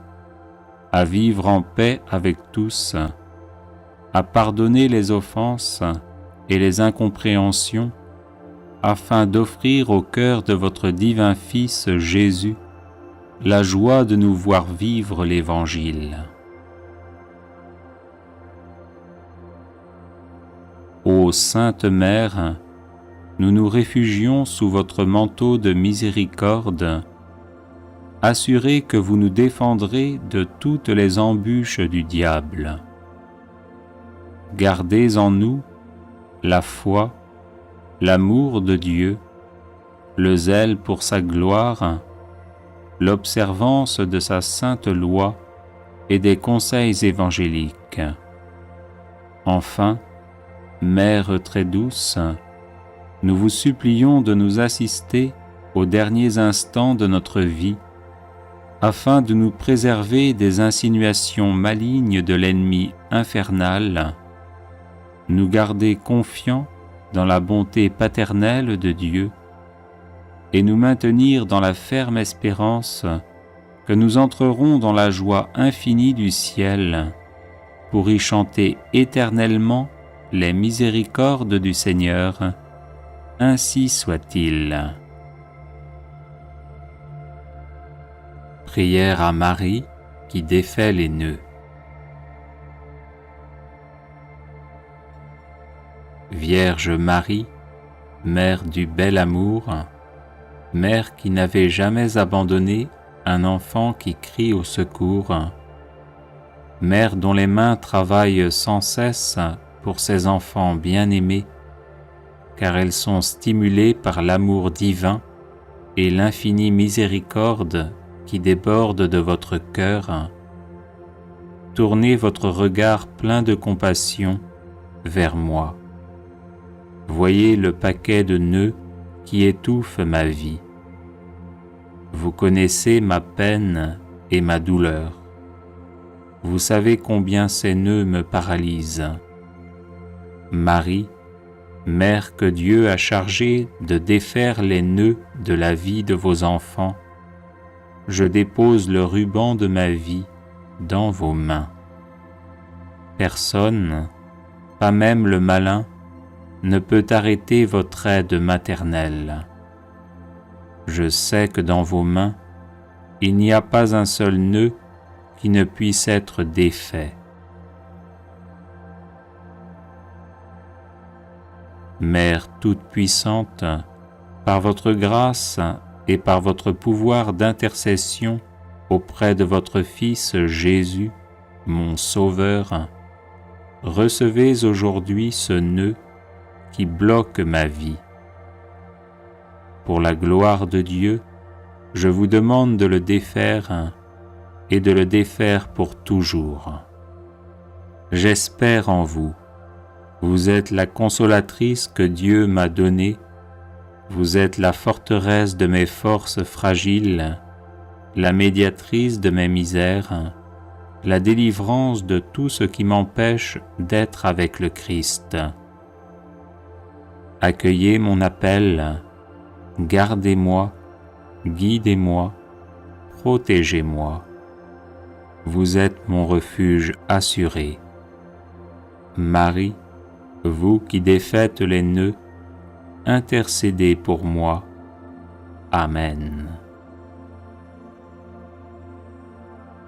à vivre en paix avec tous, à pardonner les offenses et les incompréhensions, afin d'offrir au cœur de votre divin Fils Jésus la joie de nous voir vivre l'Évangile. Ô Sainte Mère, nous nous réfugions sous votre manteau de miséricorde, assurés que vous nous défendrez de toutes les embûches du diable. Gardez en nous la foi, l'amour de Dieu, le zèle pour sa gloire, l'observance de sa sainte loi et des conseils évangéliques. Enfin, Mère très douce, nous vous supplions de nous assister aux derniers instants de notre vie, afin de nous préserver des insinuations malignes de l'ennemi infernal, nous garder confiants dans la bonté paternelle de Dieu et nous maintenir dans la ferme espérance que nous entrerons dans la joie infinie du ciel pour y chanter éternellement les miséricordes du Seigneur. Ainsi soit-il. Prière à Marie qui défait les nœuds. Vierge Marie, Mère du bel amour, Mère qui n'avait jamais abandonné un enfant qui crie au secours, Mère dont les mains travaillent sans cesse pour ses enfants bien-aimés, car elles sont stimulées par l'amour divin et l'infinie miséricorde qui déborde de votre cœur, tournez votre regard plein de compassion vers moi. Voyez le paquet de nœuds qui étouffe ma vie. Vous connaissez ma peine et ma douleur. Vous savez combien ces nœuds me paralysent. Marie, Mère que Dieu a chargée de défaire les nœuds de la vie de vos enfants, je dépose le ruban de ma vie dans vos mains. Personne, pas même le malin, ne peut arrêter votre aide maternelle. Je sais que dans vos mains, il n'y a pas un seul nœud qui ne puisse être défait. Mère toute-puissante, par votre grâce et par votre pouvoir d'intercession auprès de votre Fils Jésus, mon Sauveur, recevez aujourd'hui ce nœud qui bloque ma vie. Pour la gloire de Dieu, je vous demande de le défaire et de le défaire pour toujours. J'espère en vous. Vous êtes la consolatrice que Dieu m'a donnée. Vous êtes la forteresse de mes forces fragiles, la médiatrice de mes misères, la délivrance de tout ce qui m'empêche d'être avec le Christ. Accueillez mon appel, gardez-moi, guidez-moi, protégez-moi. Vous êtes mon refuge assuré. Marie, vous qui défaites les nœuds, intercédez pour moi. Amen.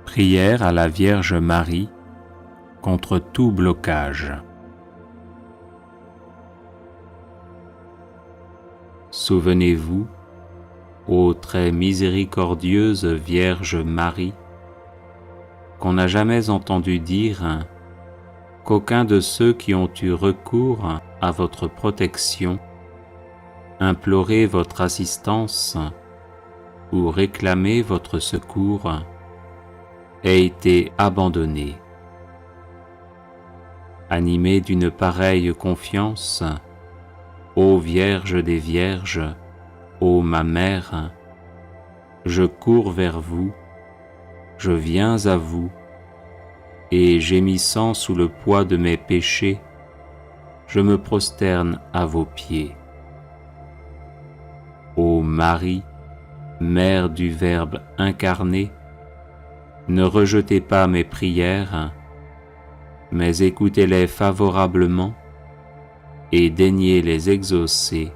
Prière à la Vierge Marie contre tout blocage. Souvenez-vous, ô très miséricordieuse Vierge Marie, qu'on n'a jamais entendu dire qu'aucun de ceux qui ont eu recours à votre protection, imploré votre assistance ou réclamé votre secours, ait été abandonné. Animé d'une pareille confiance, ô Vierge des Vierges, ô ma Mère, je cours vers vous, je viens à vous, et gémissant sous le poids de mes péchés, je me prosterne à vos pieds. Ô Marie, Mère du Verbe incarné, ne rejetez pas mes prières, mais écoutez-les favorablement et daignez les exaucer.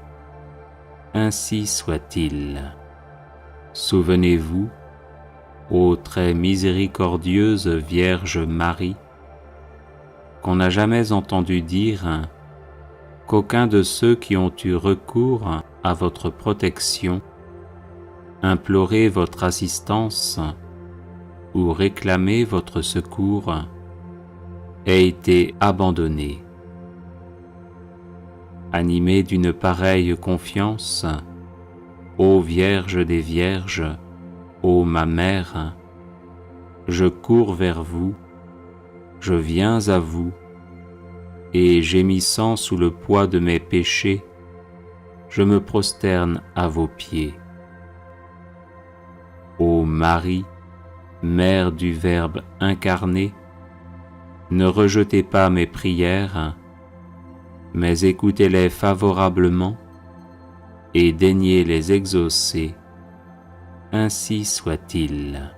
Ainsi soit-il. Souvenez-vous, ô très miséricordieuse Vierge Marie, qu'on n'a jamais entendu dire qu'aucun de ceux qui ont eu recours à votre protection, imploré votre assistance ou réclamé votre secours, ait été abandonné. Animé d'une pareille confiance, ô Vierge des Vierges, ô ma Mère, je cours vers vous, je viens à vous, et gémissant sous le poids de mes péchés, je me prosterne à vos pieds. Ô Marie, Mère du Verbe incarné, ne rejetez pas mes prières, mais écoutez-les favorablement et daignez les exaucer, ainsi soit-il.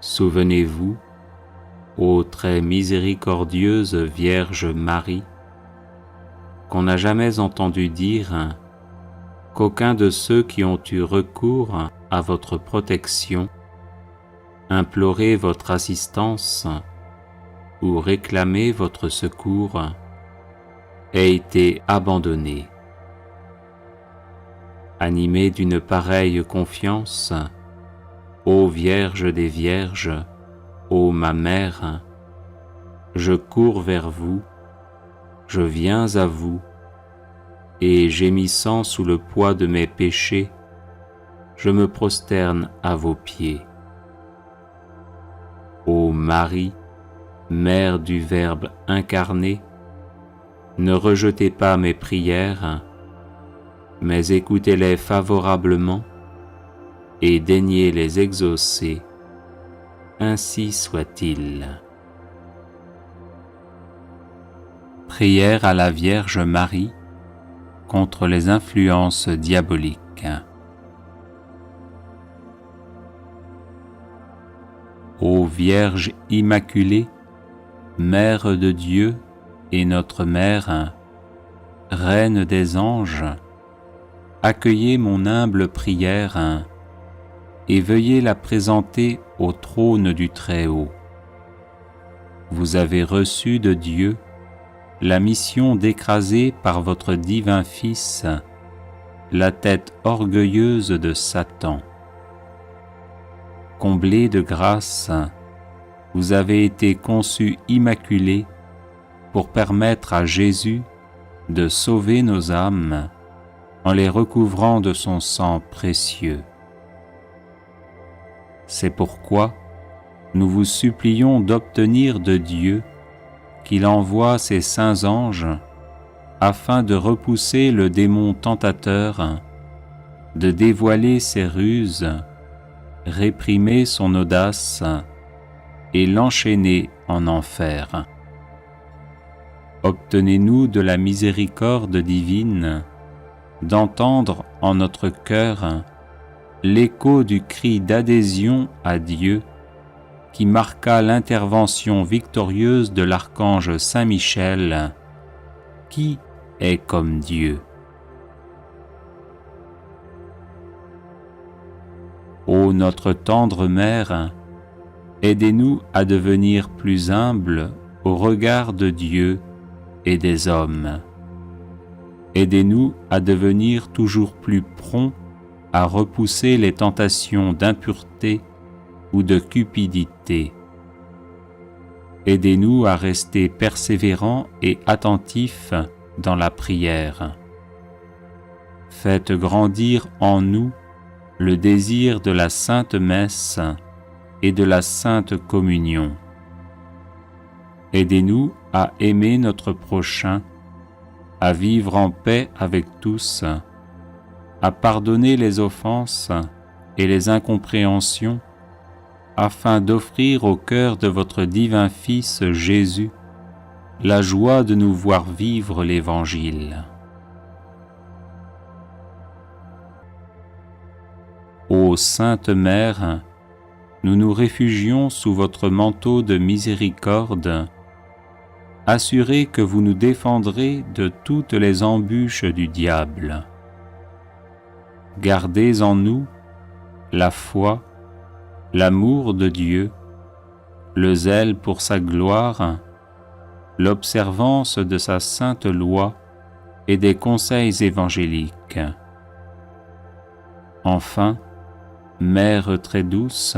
Souvenez-vous, ô très miséricordieuse Vierge Marie, qu'on n'a jamais entendu dire qu'aucun de ceux qui ont eu recours à votre protection, imploré votre assistance ou réclamé votre secours, ait été abandonné. Animé d'une pareille confiance, ô Vierge des Vierges, ô ma Mère, je cours vers vous, je viens à vous, et gémissant sous le poids de mes péchés, je me prosterne à vos pieds. Ô Marie, Mère du Verbe incarné, ne rejetez pas mes prières, mais écoutez-les favorablement et daignez les exaucer, ainsi soit-il. Prière à la Vierge Marie contre les influences diaboliques. Ô Vierge Immaculée, Mère de Dieu et notre Mère, Reine des anges, accueillez mon humble prière et veuillez la présenter au trône du Très-Haut. Vous avez reçu de Dieu la mission d'écraser par votre divin Fils la tête orgueilleuse de Satan. Comblée de grâce, vous avez été conçue immaculée pour permettre à Jésus de sauver nos âmes en les recouvrant de son sang précieux. C'est pourquoi nous vous supplions d'obtenir de Dieu qu'il envoie ses saints anges afin de repousser le démon tentateur, de dévoiler ses ruses, réprimer son audace et l'enchaîner en enfer. Obtenez-nous de la miséricorde divine d'entendre en notre cœur l'écho du cri d'adhésion à Dieu qui marqua l'intervention victorieuse de l'archange Saint Michel, qui est comme Dieu. Ô notre tendre Mère, aidez-nous à devenir plus humbles au regard de Dieu et des hommes. Aidez-nous à devenir toujours plus prompts à repousser les tentations d'impureté ou de cupidité. Aidez-nous à rester persévérants et attentifs dans la prière. Faites grandir en nous le désir de la Sainte Messe et de la Sainte Communion. Aidez-nous à aimer notre prochain, à vivre en paix avec tous, à pardonner les offenses et les incompréhensions, afin d'offrir au cœur de votre divin Fils Jésus la joie de nous voir vivre l'Évangile. Ô Sainte Mère, nous nous réfugions sous votre manteau de miséricorde, assurés que vous nous défendrez de toutes les embûches du diable. Gardez en nous la foi, l'amour de Dieu, le zèle pour sa gloire, l'observance de sa sainte loi et des conseils évangéliques. Enfin, Mère très douce,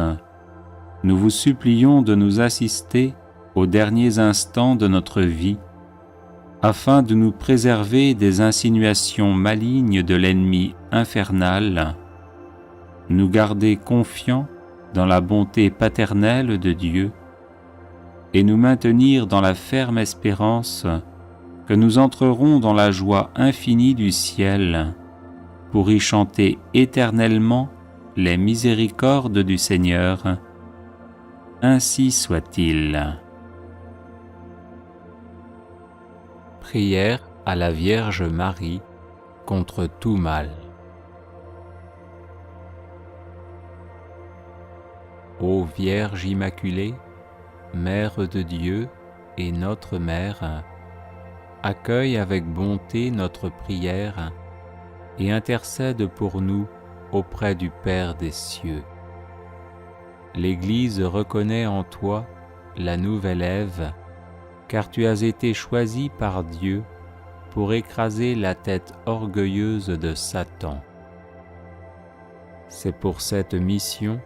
nous vous supplions de nous assister aux derniers instants de notre vie afin de nous préserver des insinuations malignes de l'ennemi infernal, nous garder confiants dans la bonté paternelle de Dieu et nous maintenir dans la ferme espérance que nous entrerons dans la joie infinie du ciel pour y chanter éternellement les miséricordes du Seigneur. Ainsi soit-il. Prière à la Vierge Marie contre tout mal. Ô Vierge Immaculée, Mère de Dieu et notre Mère, accueille avec bonté notre prière et intercède pour nous auprès du Père des cieux. L'Église reconnaît en toi la nouvelle Ève, car tu as été choisie par Dieu pour écraser la tête orgueilleuse de Satan. C'est pour cette mission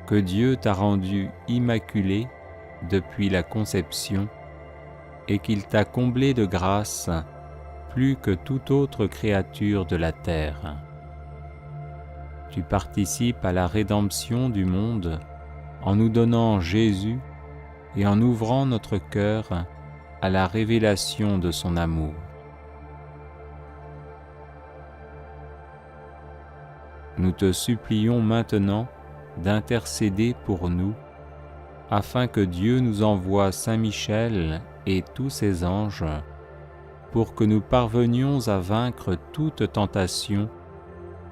que Dieu t'a rendue immaculée depuis la conception et qu'il t'a comblée de grâce plus que toute autre créature de la terre. Tu participes à la rédemption du monde en nous donnant Jésus et en ouvrant notre cœur à la révélation de son amour. Nous te supplions maintenant d'intercéder pour nous, afin que Dieu nous envoie Saint Michel et tous ses anges, pour que nous parvenions à vaincre toute tentation,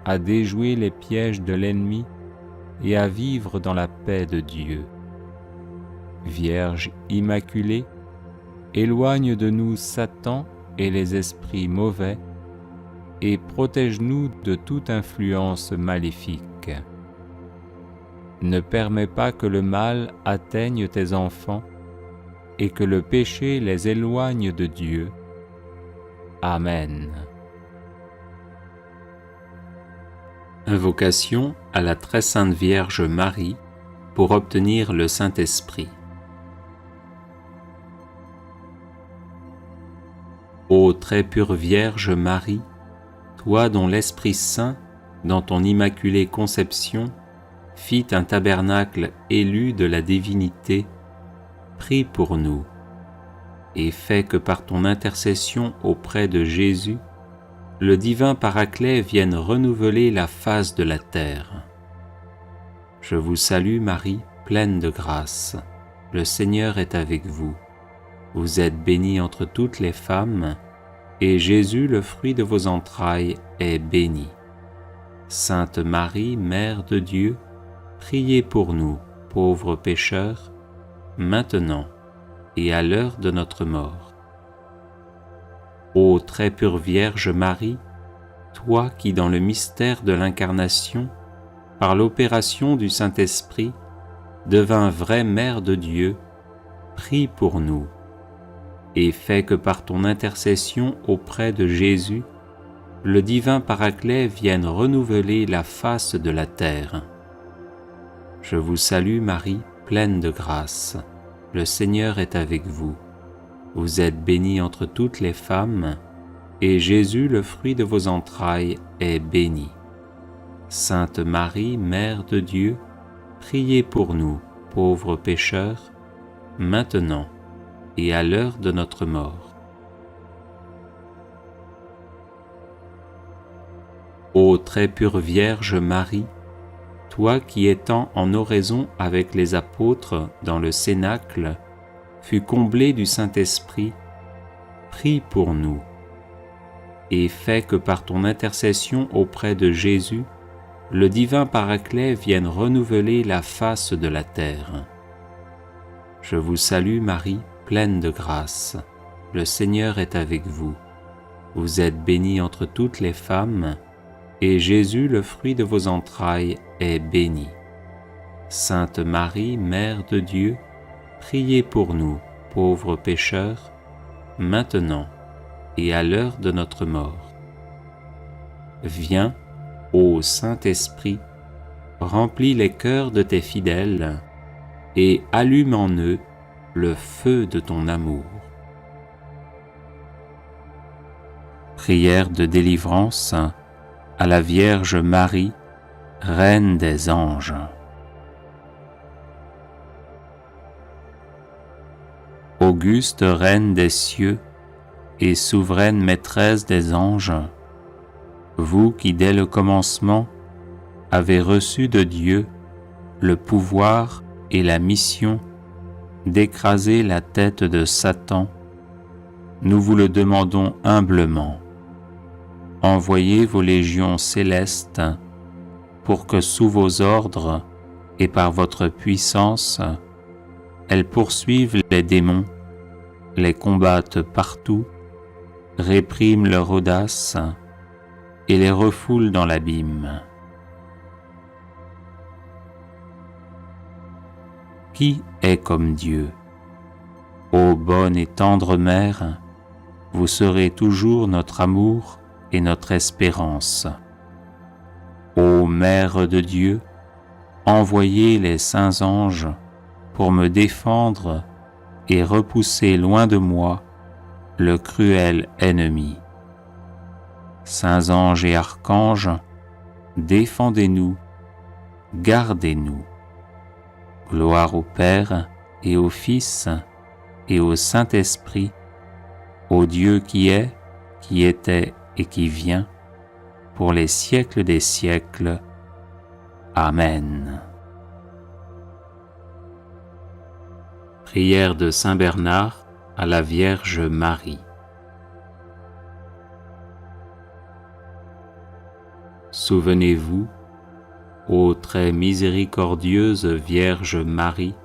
à déjouer les pièges de l'ennemi et à vivre dans la paix de Dieu. Vierge Immaculée, éloigne de nous Satan et les esprits mauvais, et protège-nous de toute influence maléfique. Ne permets pas que le mal atteigne tes enfants et que le péché les éloigne de Dieu. Amen. Invocation à la très sainte Vierge Marie pour obtenir le Saint-Esprit. Ô très pure Vierge Marie, toi dont l'Esprit Saint, dans ton immaculée conception, fit un tabernacle élu de la divinité, prie pour nous, et fais que par ton intercession auprès de Jésus, le divin Paraclet vienne renouveler la face de la terre. Je vous salue Marie, pleine de grâce, le Seigneur est avec vous. Vous êtes bénie entre toutes les femmes, et Jésus, le fruit de vos entrailles, est béni. Sainte Marie, Mère de Dieu, priez pour nous, pauvres pécheurs, maintenant et à l'heure de notre mort. Ô très pure Vierge Marie, toi qui dans le mystère de l'Incarnation, par l'opération du Saint-Esprit, devins vraie Mère de Dieu, prie pour nous, et fais que par ton intercession auprès de Jésus, le divin Paraclet vienne renouveler la face de la terre. Je vous salue Marie, pleine de grâce, le Seigneur est avec vous. Vous êtes bénie entre toutes les femmes, et Jésus, le fruit de vos entrailles, est béni. Sainte Marie, Mère de Dieu, priez pour nous, pauvres pécheurs, maintenant et à l'heure de notre mort. Ô très pure Vierge Marie, toi qui étant en oraison avec les apôtres dans le Cénacle, fus comblée du Saint-Esprit, prie pour nous, et fais que par ton intercession auprès de Jésus, le divin Paraclet vienne renouveler la face de la terre. Je vous salue Marie, pleine de grâce, le Seigneur est avec vous. Vous êtes bénie entre toutes les femmes, et Jésus, le fruit de vos entrailles, est béni. Sainte Marie, Mère de Dieu, priez pour nous, pauvres pécheurs, maintenant et à l'heure de notre mort. Viens, ô Saint-Esprit, remplis les cœurs de tes fidèles, et allume en eux le feu de ton amour. Prière de délivrance à la Vierge Marie, Reine des anges. Auguste Reine des cieux et souveraine Maîtresse des anges, vous qui dès le commencement avez reçu de Dieu le pouvoir et la mission d'écraser la tête de Satan, nous vous le demandons humblement. Envoyez vos légions célestes pour que sous vos ordres et par votre puissance, elles poursuivent les démons, les combattent partout, répriment leur audace et les refoulent dans l'abîme. Qui est comme Dieu? Ô bonne et tendre Mère, vous serez toujours notre amour et notre espérance. Ô Mère de Dieu, envoyez les saints anges pour me défendre et repousser loin de moi le cruel ennemi. Saints anges et archanges, défendez-nous, gardez-nous. Gloire au Père et au Fils et au Saint-Esprit, au Dieu qui est, qui était et qui vient, pour les siècles des siècles. Amen. Prière de Saint Bernard à la Vierge Marie. Souvenez-vous, ô très miséricordieuse Vierge Marie,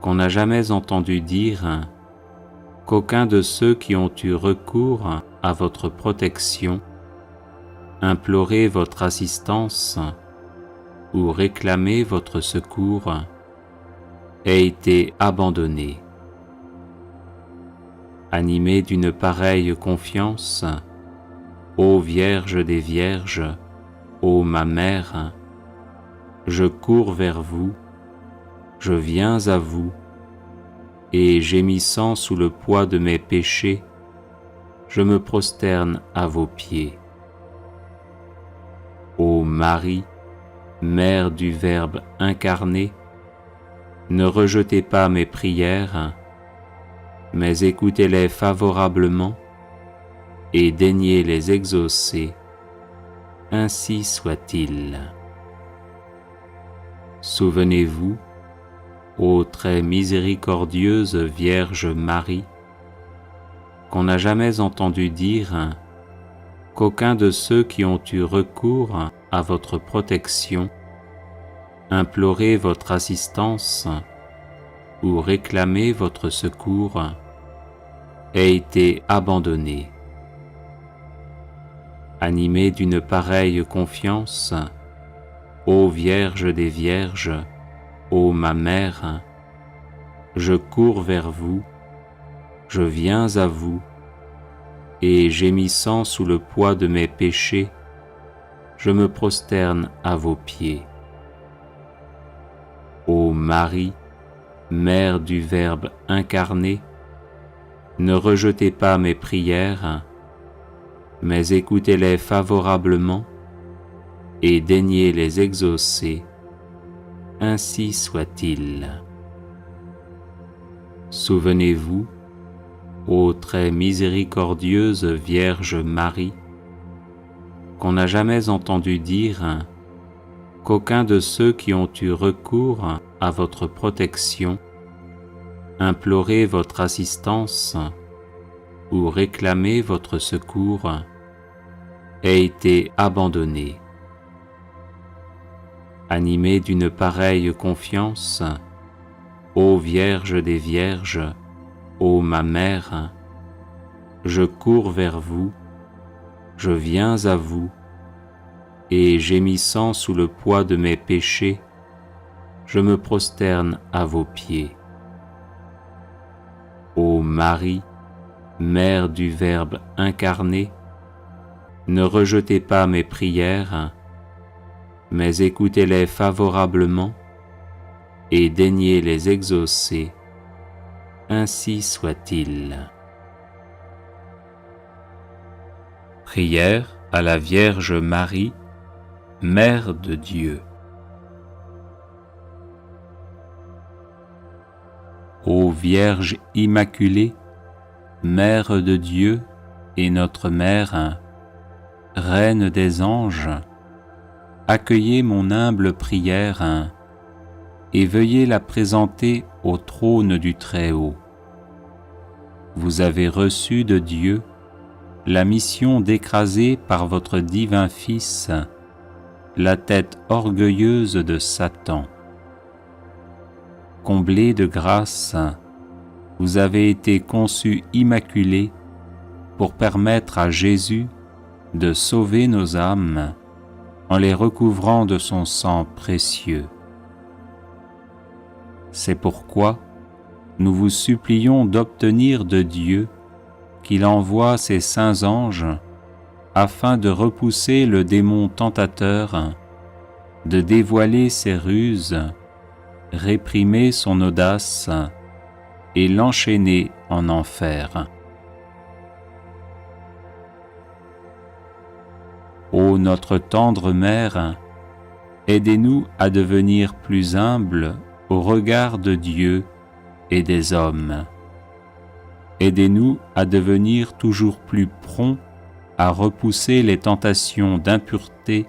qu'on n'a jamais entendu dire qu'aucun de ceux qui ont eu recours à votre protection, imploré votre assistance ou réclamé votre secours, ait été abandonné. Animé d'une pareille confiance, ô Vierge des Vierges, ô ma Mère, je cours vers vous, je viens à vous, et gémissant sous le poids de mes péchés, je me prosterne à vos pieds. Ô Marie, Mère du Verbe incarné, ne rejetez pas mes prières, mais écoutez-les favorablement et daignez les exaucer, ainsi soit-il. Souvenez-vous, ô très miséricordieuse Vierge Marie, qu'on n'a jamais entendu dire qu'aucun de ceux qui ont eu recours à votre protection, imploré votre assistance ou réclamé votre secours, ait été abandonné. Animé d'une pareille confiance, ô Vierge des Vierges, ô ma Mère, je cours vers vous, je viens à vous, et gémissant sous le poids de mes péchés, je me prosterne à vos pieds. Ô Marie, Mère du Verbe incarné, ne rejetez pas mes prières, mais écoutez-les favorablement et daignez les exaucer, ainsi soit-il. Souvenez-vous, ô très miséricordieuse Vierge Marie, qu'on n'a jamais entendu dire qu'aucun de ceux qui ont eu recours à votre protection, imploré votre assistance ou réclamé votre secours, ait été abandonné. Animé d'une pareille confiance, ô Vierge des Vierges, ô ma Mère, je cours vers vous, je viens à vous, et gémissant sous le poids de mes péchés, je me prosterne à vos pieds. Ô Marie, Mère du Verbe incarné, ne rejetez pas mes prières, mais écoutez-les favorablement et daignez les exaucer, ainsi soit-il. Prière à la Vierge Marie, Mère de Dieu. Ô Vierge Immaculée, Mère de Dieu et notre Mère, Reine des anges, accueillez mon humble prière et veuillez la présenter au trône du Très-Haut. Vous avez reçu de Dieu la mission d'écraser par votre divin Fils la tête orgueilleuse de Satan. Comblée de grâce, vous avez été conçue immaculée pour permettre à Jésus de sauver nos âmes en les recouvrant de son sang précieux. C'est pourquoi nous vous supplions d'obtenir de Dieu qu'il envoie ses saints anges afin de repousser le démon tentateur, de dévoiler ses ruses, réprimer son audace et l'enchaîner en enfer. Ô notre tendre Mère, aidez-nous à devenir plus humbles au regard de Dieu et des hommes. Aidez-nous à devenir toujours plus prompts à repousser les tentations d'impureté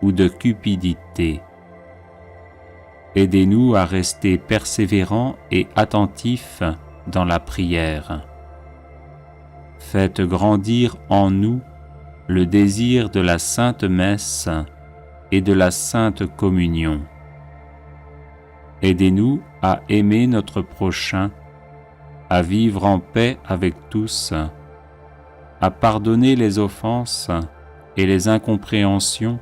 ou de cupidité. Aidez-nous à rester persévérants et attentifs dans la prière. Faites grandir en nous le désir de la Sainte Messe et de la Sainte Communion. Aidez-nous à aimer notre prochain, à vivre en paix avec tous, à pardonner les offenses et les incompréhensions,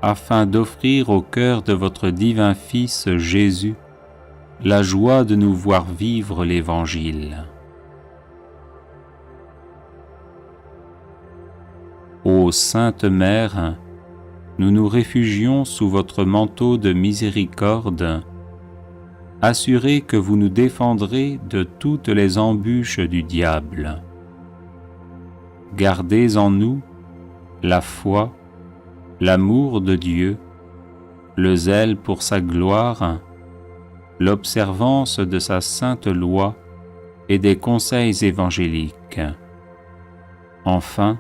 afin d'offrir au cœur de votre divin Fils Jésus la joie de nous voir vivre l'Évangile. Ô Sainte Mère, nous nous réfugions sous votre manteau de miséricorde, assurés que vous nous défendrez de toutes les embûches du diable. Gardez en nous la foi, l'amour de Dieu, le zèle pour sa gloire, l'observance de sa sainte loi et des conseils évangéliques. Enfin,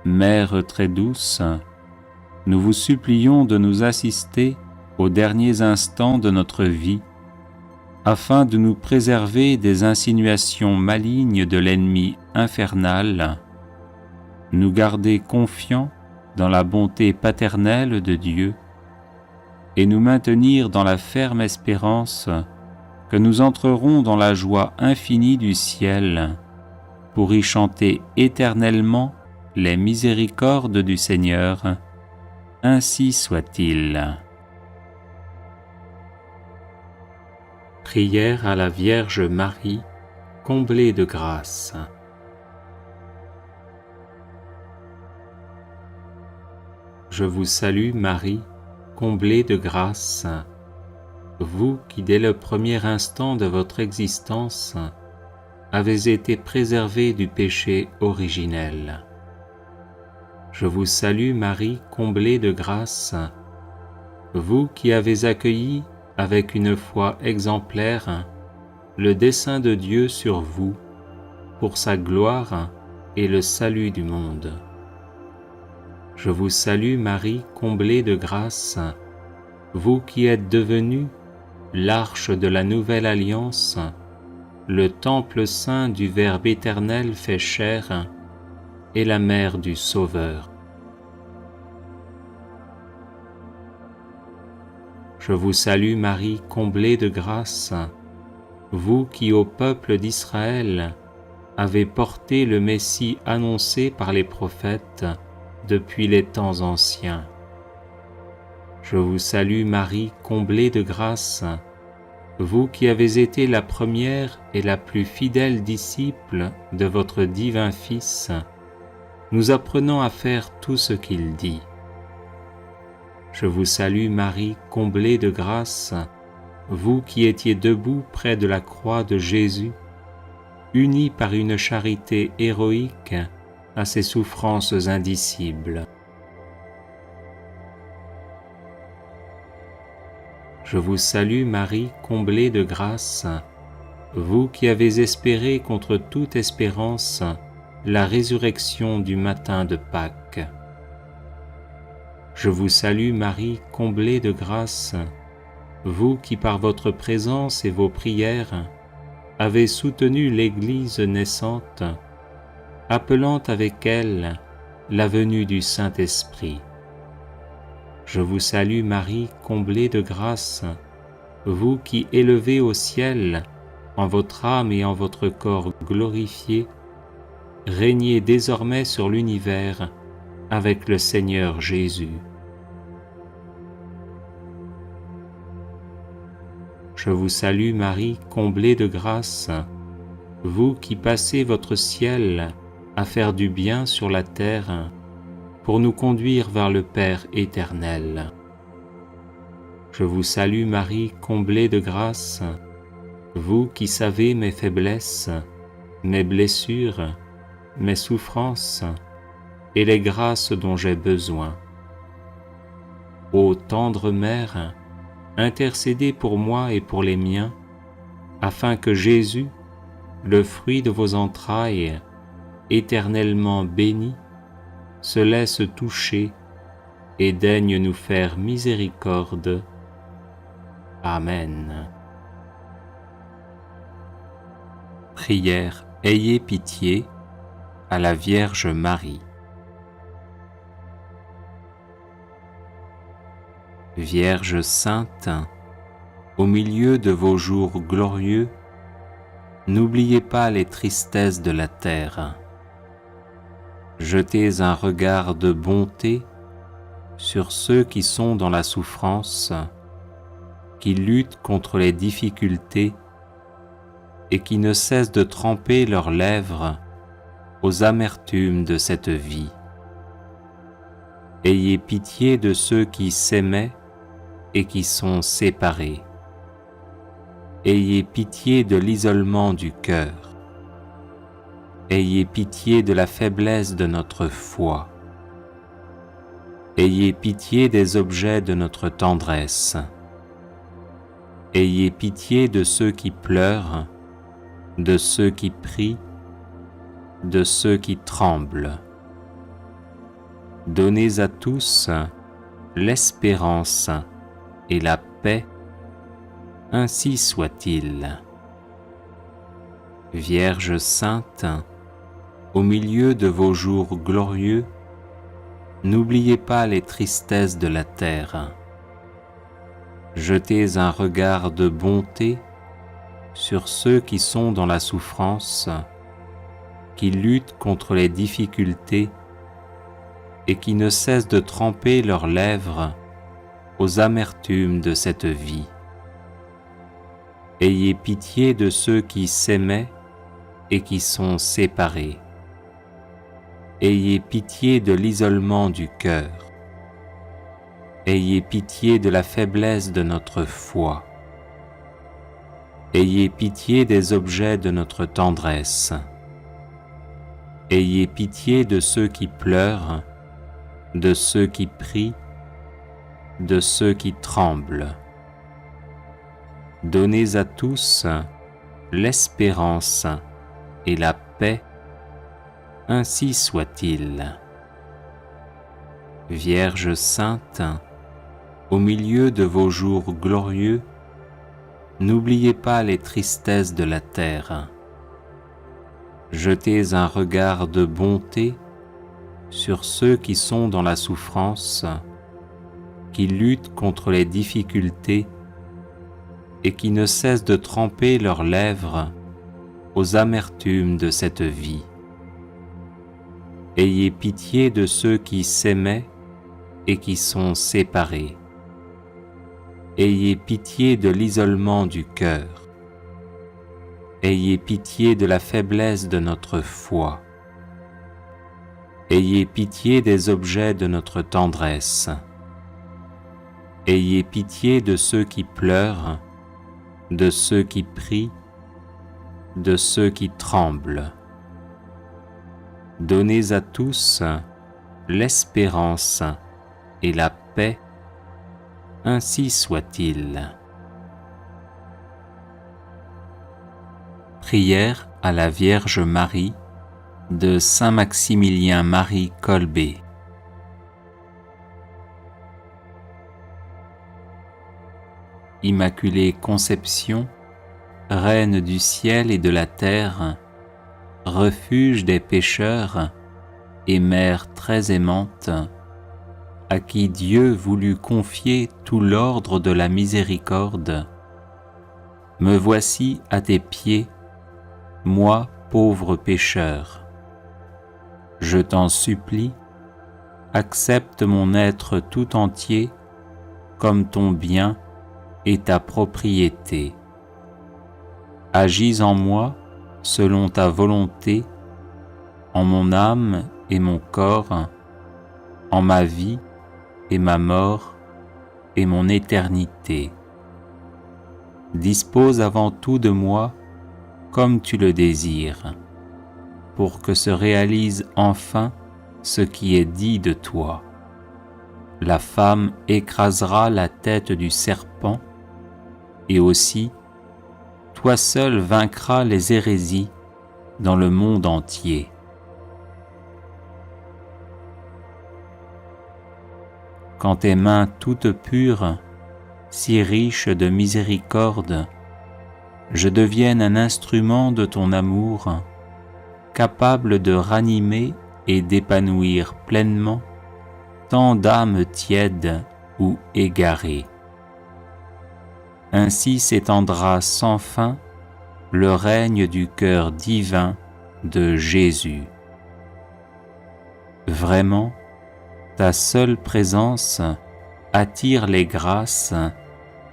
Mère très douce, nous vous supplions de nous assister aux derniers instants de notre vie, afin de nous préserver des insinuations malignes de l'ennemi infernal, nous garder confiants dans la bonté paternelle de Dieu et nous maintenir dans la ferme espérance que nous entrerons dans la joie infinie du ciel pour y chanter éternellement les miséricordes du Seigneur. Ainsi soit-il. Prière à la Vierge Marie, comblée de grâce. Je vous salue Marie, comblée de grâce, vous qui dès le premier instant de votre existence avez été préservée du péché originel. Je vous salue Marie, comblée de grâce, vous qui avez accueilli avec une foi exemplaire le dessein de Dieu sur vous pour sa gloire et le salut du monde. Je vous salue Marie, comblée de grâce, vous qui êtes devenue l'arche de la nouvelle alliance, le temple saint du Verbe éternel fait chair et la mère du Sauveur. Je vous salue Marie, comblée de grâce, vous qui au peuple d'Israël avez porté le Messie annoncé par les prophètes depuis les temps anciens. Je vous salue Marie, comblée de grâce, vous qui avez été la première et la plus fidèle disciple de votre divin Fils, nous apprenant à faire tout ce qu'il dit. Je vous salue Marie, comblée de grâce, vous qui étiez debout près de la croix de Jésus, unis par une charité héroïque à ses souffrances indicibles. Je vous salue Marie, comblée de grâce, vous qui avez espéré contre toute espérance la résurrection du matin de Pâques. Je vous salue Marie, comblée de grâce, vous qui par votre présence et vos prières avez soutenu l'Église naissante, appelant avec elle la venue du Saint-Esprit. Je vous salue Marie, comblée de grâce, vous qui élevez au ciel, en votre âme et en votre corps glorifiés, régnez désormais sur l'univers avec le Seigneur Jésus. Je vous salue Marie, comblée de grâce, vous qui passez votre ciel à faire du bien sur la terre pour nous conduire vers le Père éternel. Je vous salue Marie, comblée de grâce, vous qui savez mes faiblesses, mes blessures, mes souffrances et les grâces dont j'ai besoin. Ô tendre Mère, intercédez pour moi et pour les miens, afin que Jésus, le fruit de vos entrailles, éternellement béni, se laisse toucher et daigne nous faire miséricorde. Amen. Prière, ayez pitié à la Vierge Marie. Vierge sainte, au milieu de vos jours glorieux, n'oubliez pas les tristesses de la terre. Jetez un regard de bonté sur ceux qui sont dans la souffrance, qui luttent contre les difficultés et qui ne cessent de tremper leurs lèvres aux amertumes de cette vie. Ayez pitié de ceux qui s'aimaient et qui sont séparés. Ayez pitié de l'isolement du cœur. Ayez pitié de la faiblesse de notre foi. Ayez pitié des objets de notre tendresse. Ayez pitié de ceux qui pleurent, de ceux qui prient, de ceux qui tremblent. Donnez à tous l'espérance et la paix, ainsi soit-il. Vierge sainte, au milieu de vos jours glorieux, n'oubliez pas les tristesses de la terre. Jetez un regard de bonté sur ceux qui sont dans la souffrance, qui luttent contre les difficultés et qui ne cessent de tremper leurs lèvres aux amertumes de cette vie. Ayez pitié de ceux qui s'aimaient et qui sont séparés. Ayez pitié de l'isolement du cœur. Ayez pitié de la faiblesse de notre foi. Ayez pitié des objets de notre tendresse. Ayez pitié de ceux qui pleurent, de ceux qui prient, de ceux qui tremblent. Donnez à tous l'espérance et la paix, ainsi soit-il. Vierge sainte, au milieu de vos jours glorieux, n'oubliez pas les tristesses de la terre. Jetez un regard de bonté sur ceux qui sont dans la souffrance, qui luttent contre les difficultés et qui ne cessent de tremper leurs lèvres aux amertumes de cette vie. Ayez pitié de ceux qui s'aimaient et qui sont séparés. Ayez pitié de l'isolement du cœur. Ayez pitié de la faiblesse de notre foi. Ayez pitié des objets de notre tendresse. Ayez pitié de ceux qui pleurent, de ceux qui prient, de ceux qui tremblent. donnez à tous l'espérance et la paix, ainsi soit-il. Prière à la Vierge Marie de Saint Maximilien Marie Kolbe. Immaculée Conception, Reine du ciel et de la terre, refuge des pécheurs et mère très aimante, à qui Dieu voulut confier tout l'ordre de la miséricorde, me voici à tes pieds, moi pauvre pécheur. Je t'en supplie, accepte mon être tout entier comme ton bien et ta propriété. Agis en moi selon ta volonté, en mon âme et mon corps, en ma vie et ma mort et mon éternité. Dispose avant tout de moi comme tu le désires, pour que se réalise enfin ce qui est dit de toi. La femme écrasera la tête du serpent, et aussi, toi seul vaincras les hérésies dans le monde entier. Quand tes mains toutes pures, si riches de miséricorde, je devienne un instrument de ton amour, capable de ranimer et d'épanouir pleinement tant d'âmes tièdes ou égarées. Ainsi s'étendra sans fin le règne du cœur divin de Jésus. Vraiment, ta seule présence attire les grâces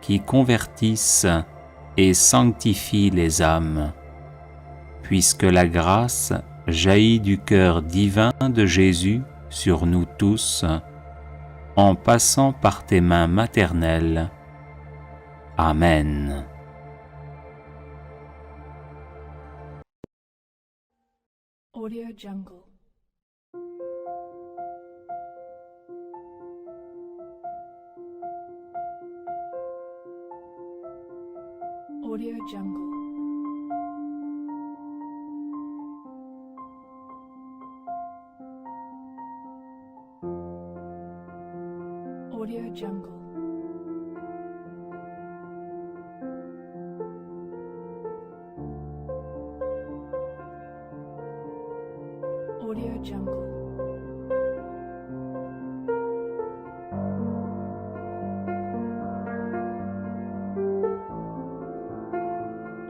qui convertissent et sanctifient les âmes, puisque la grâce jaillit du cœur divin de Jésus sur nous tous, en passant par tes mains maternelles. Amen. Audio Jungle. Audio Jungle. Audio Jungle. Audio Jungle.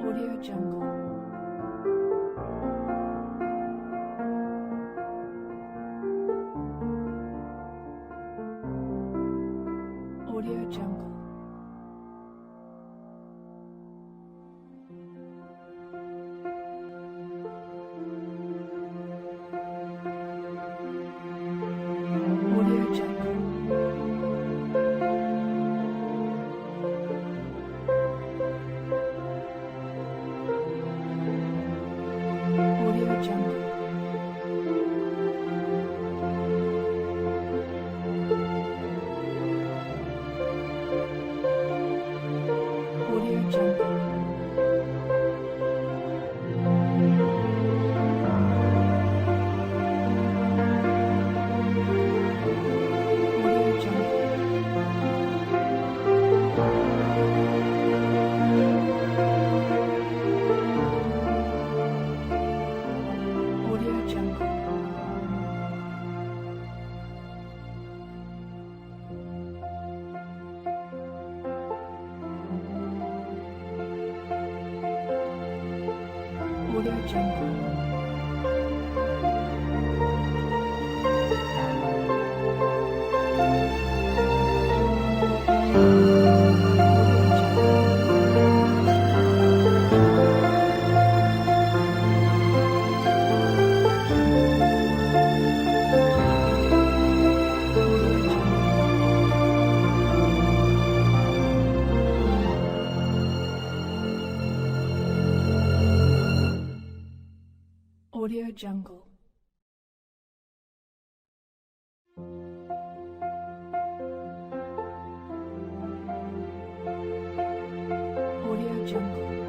Audio Jungle. Audio Jungle. Audio Jungle. Audio Jungle. Audio Jungle. Audio Jungle. Audio Jungle. Audio Jungle. Audio Jungle. Jungle.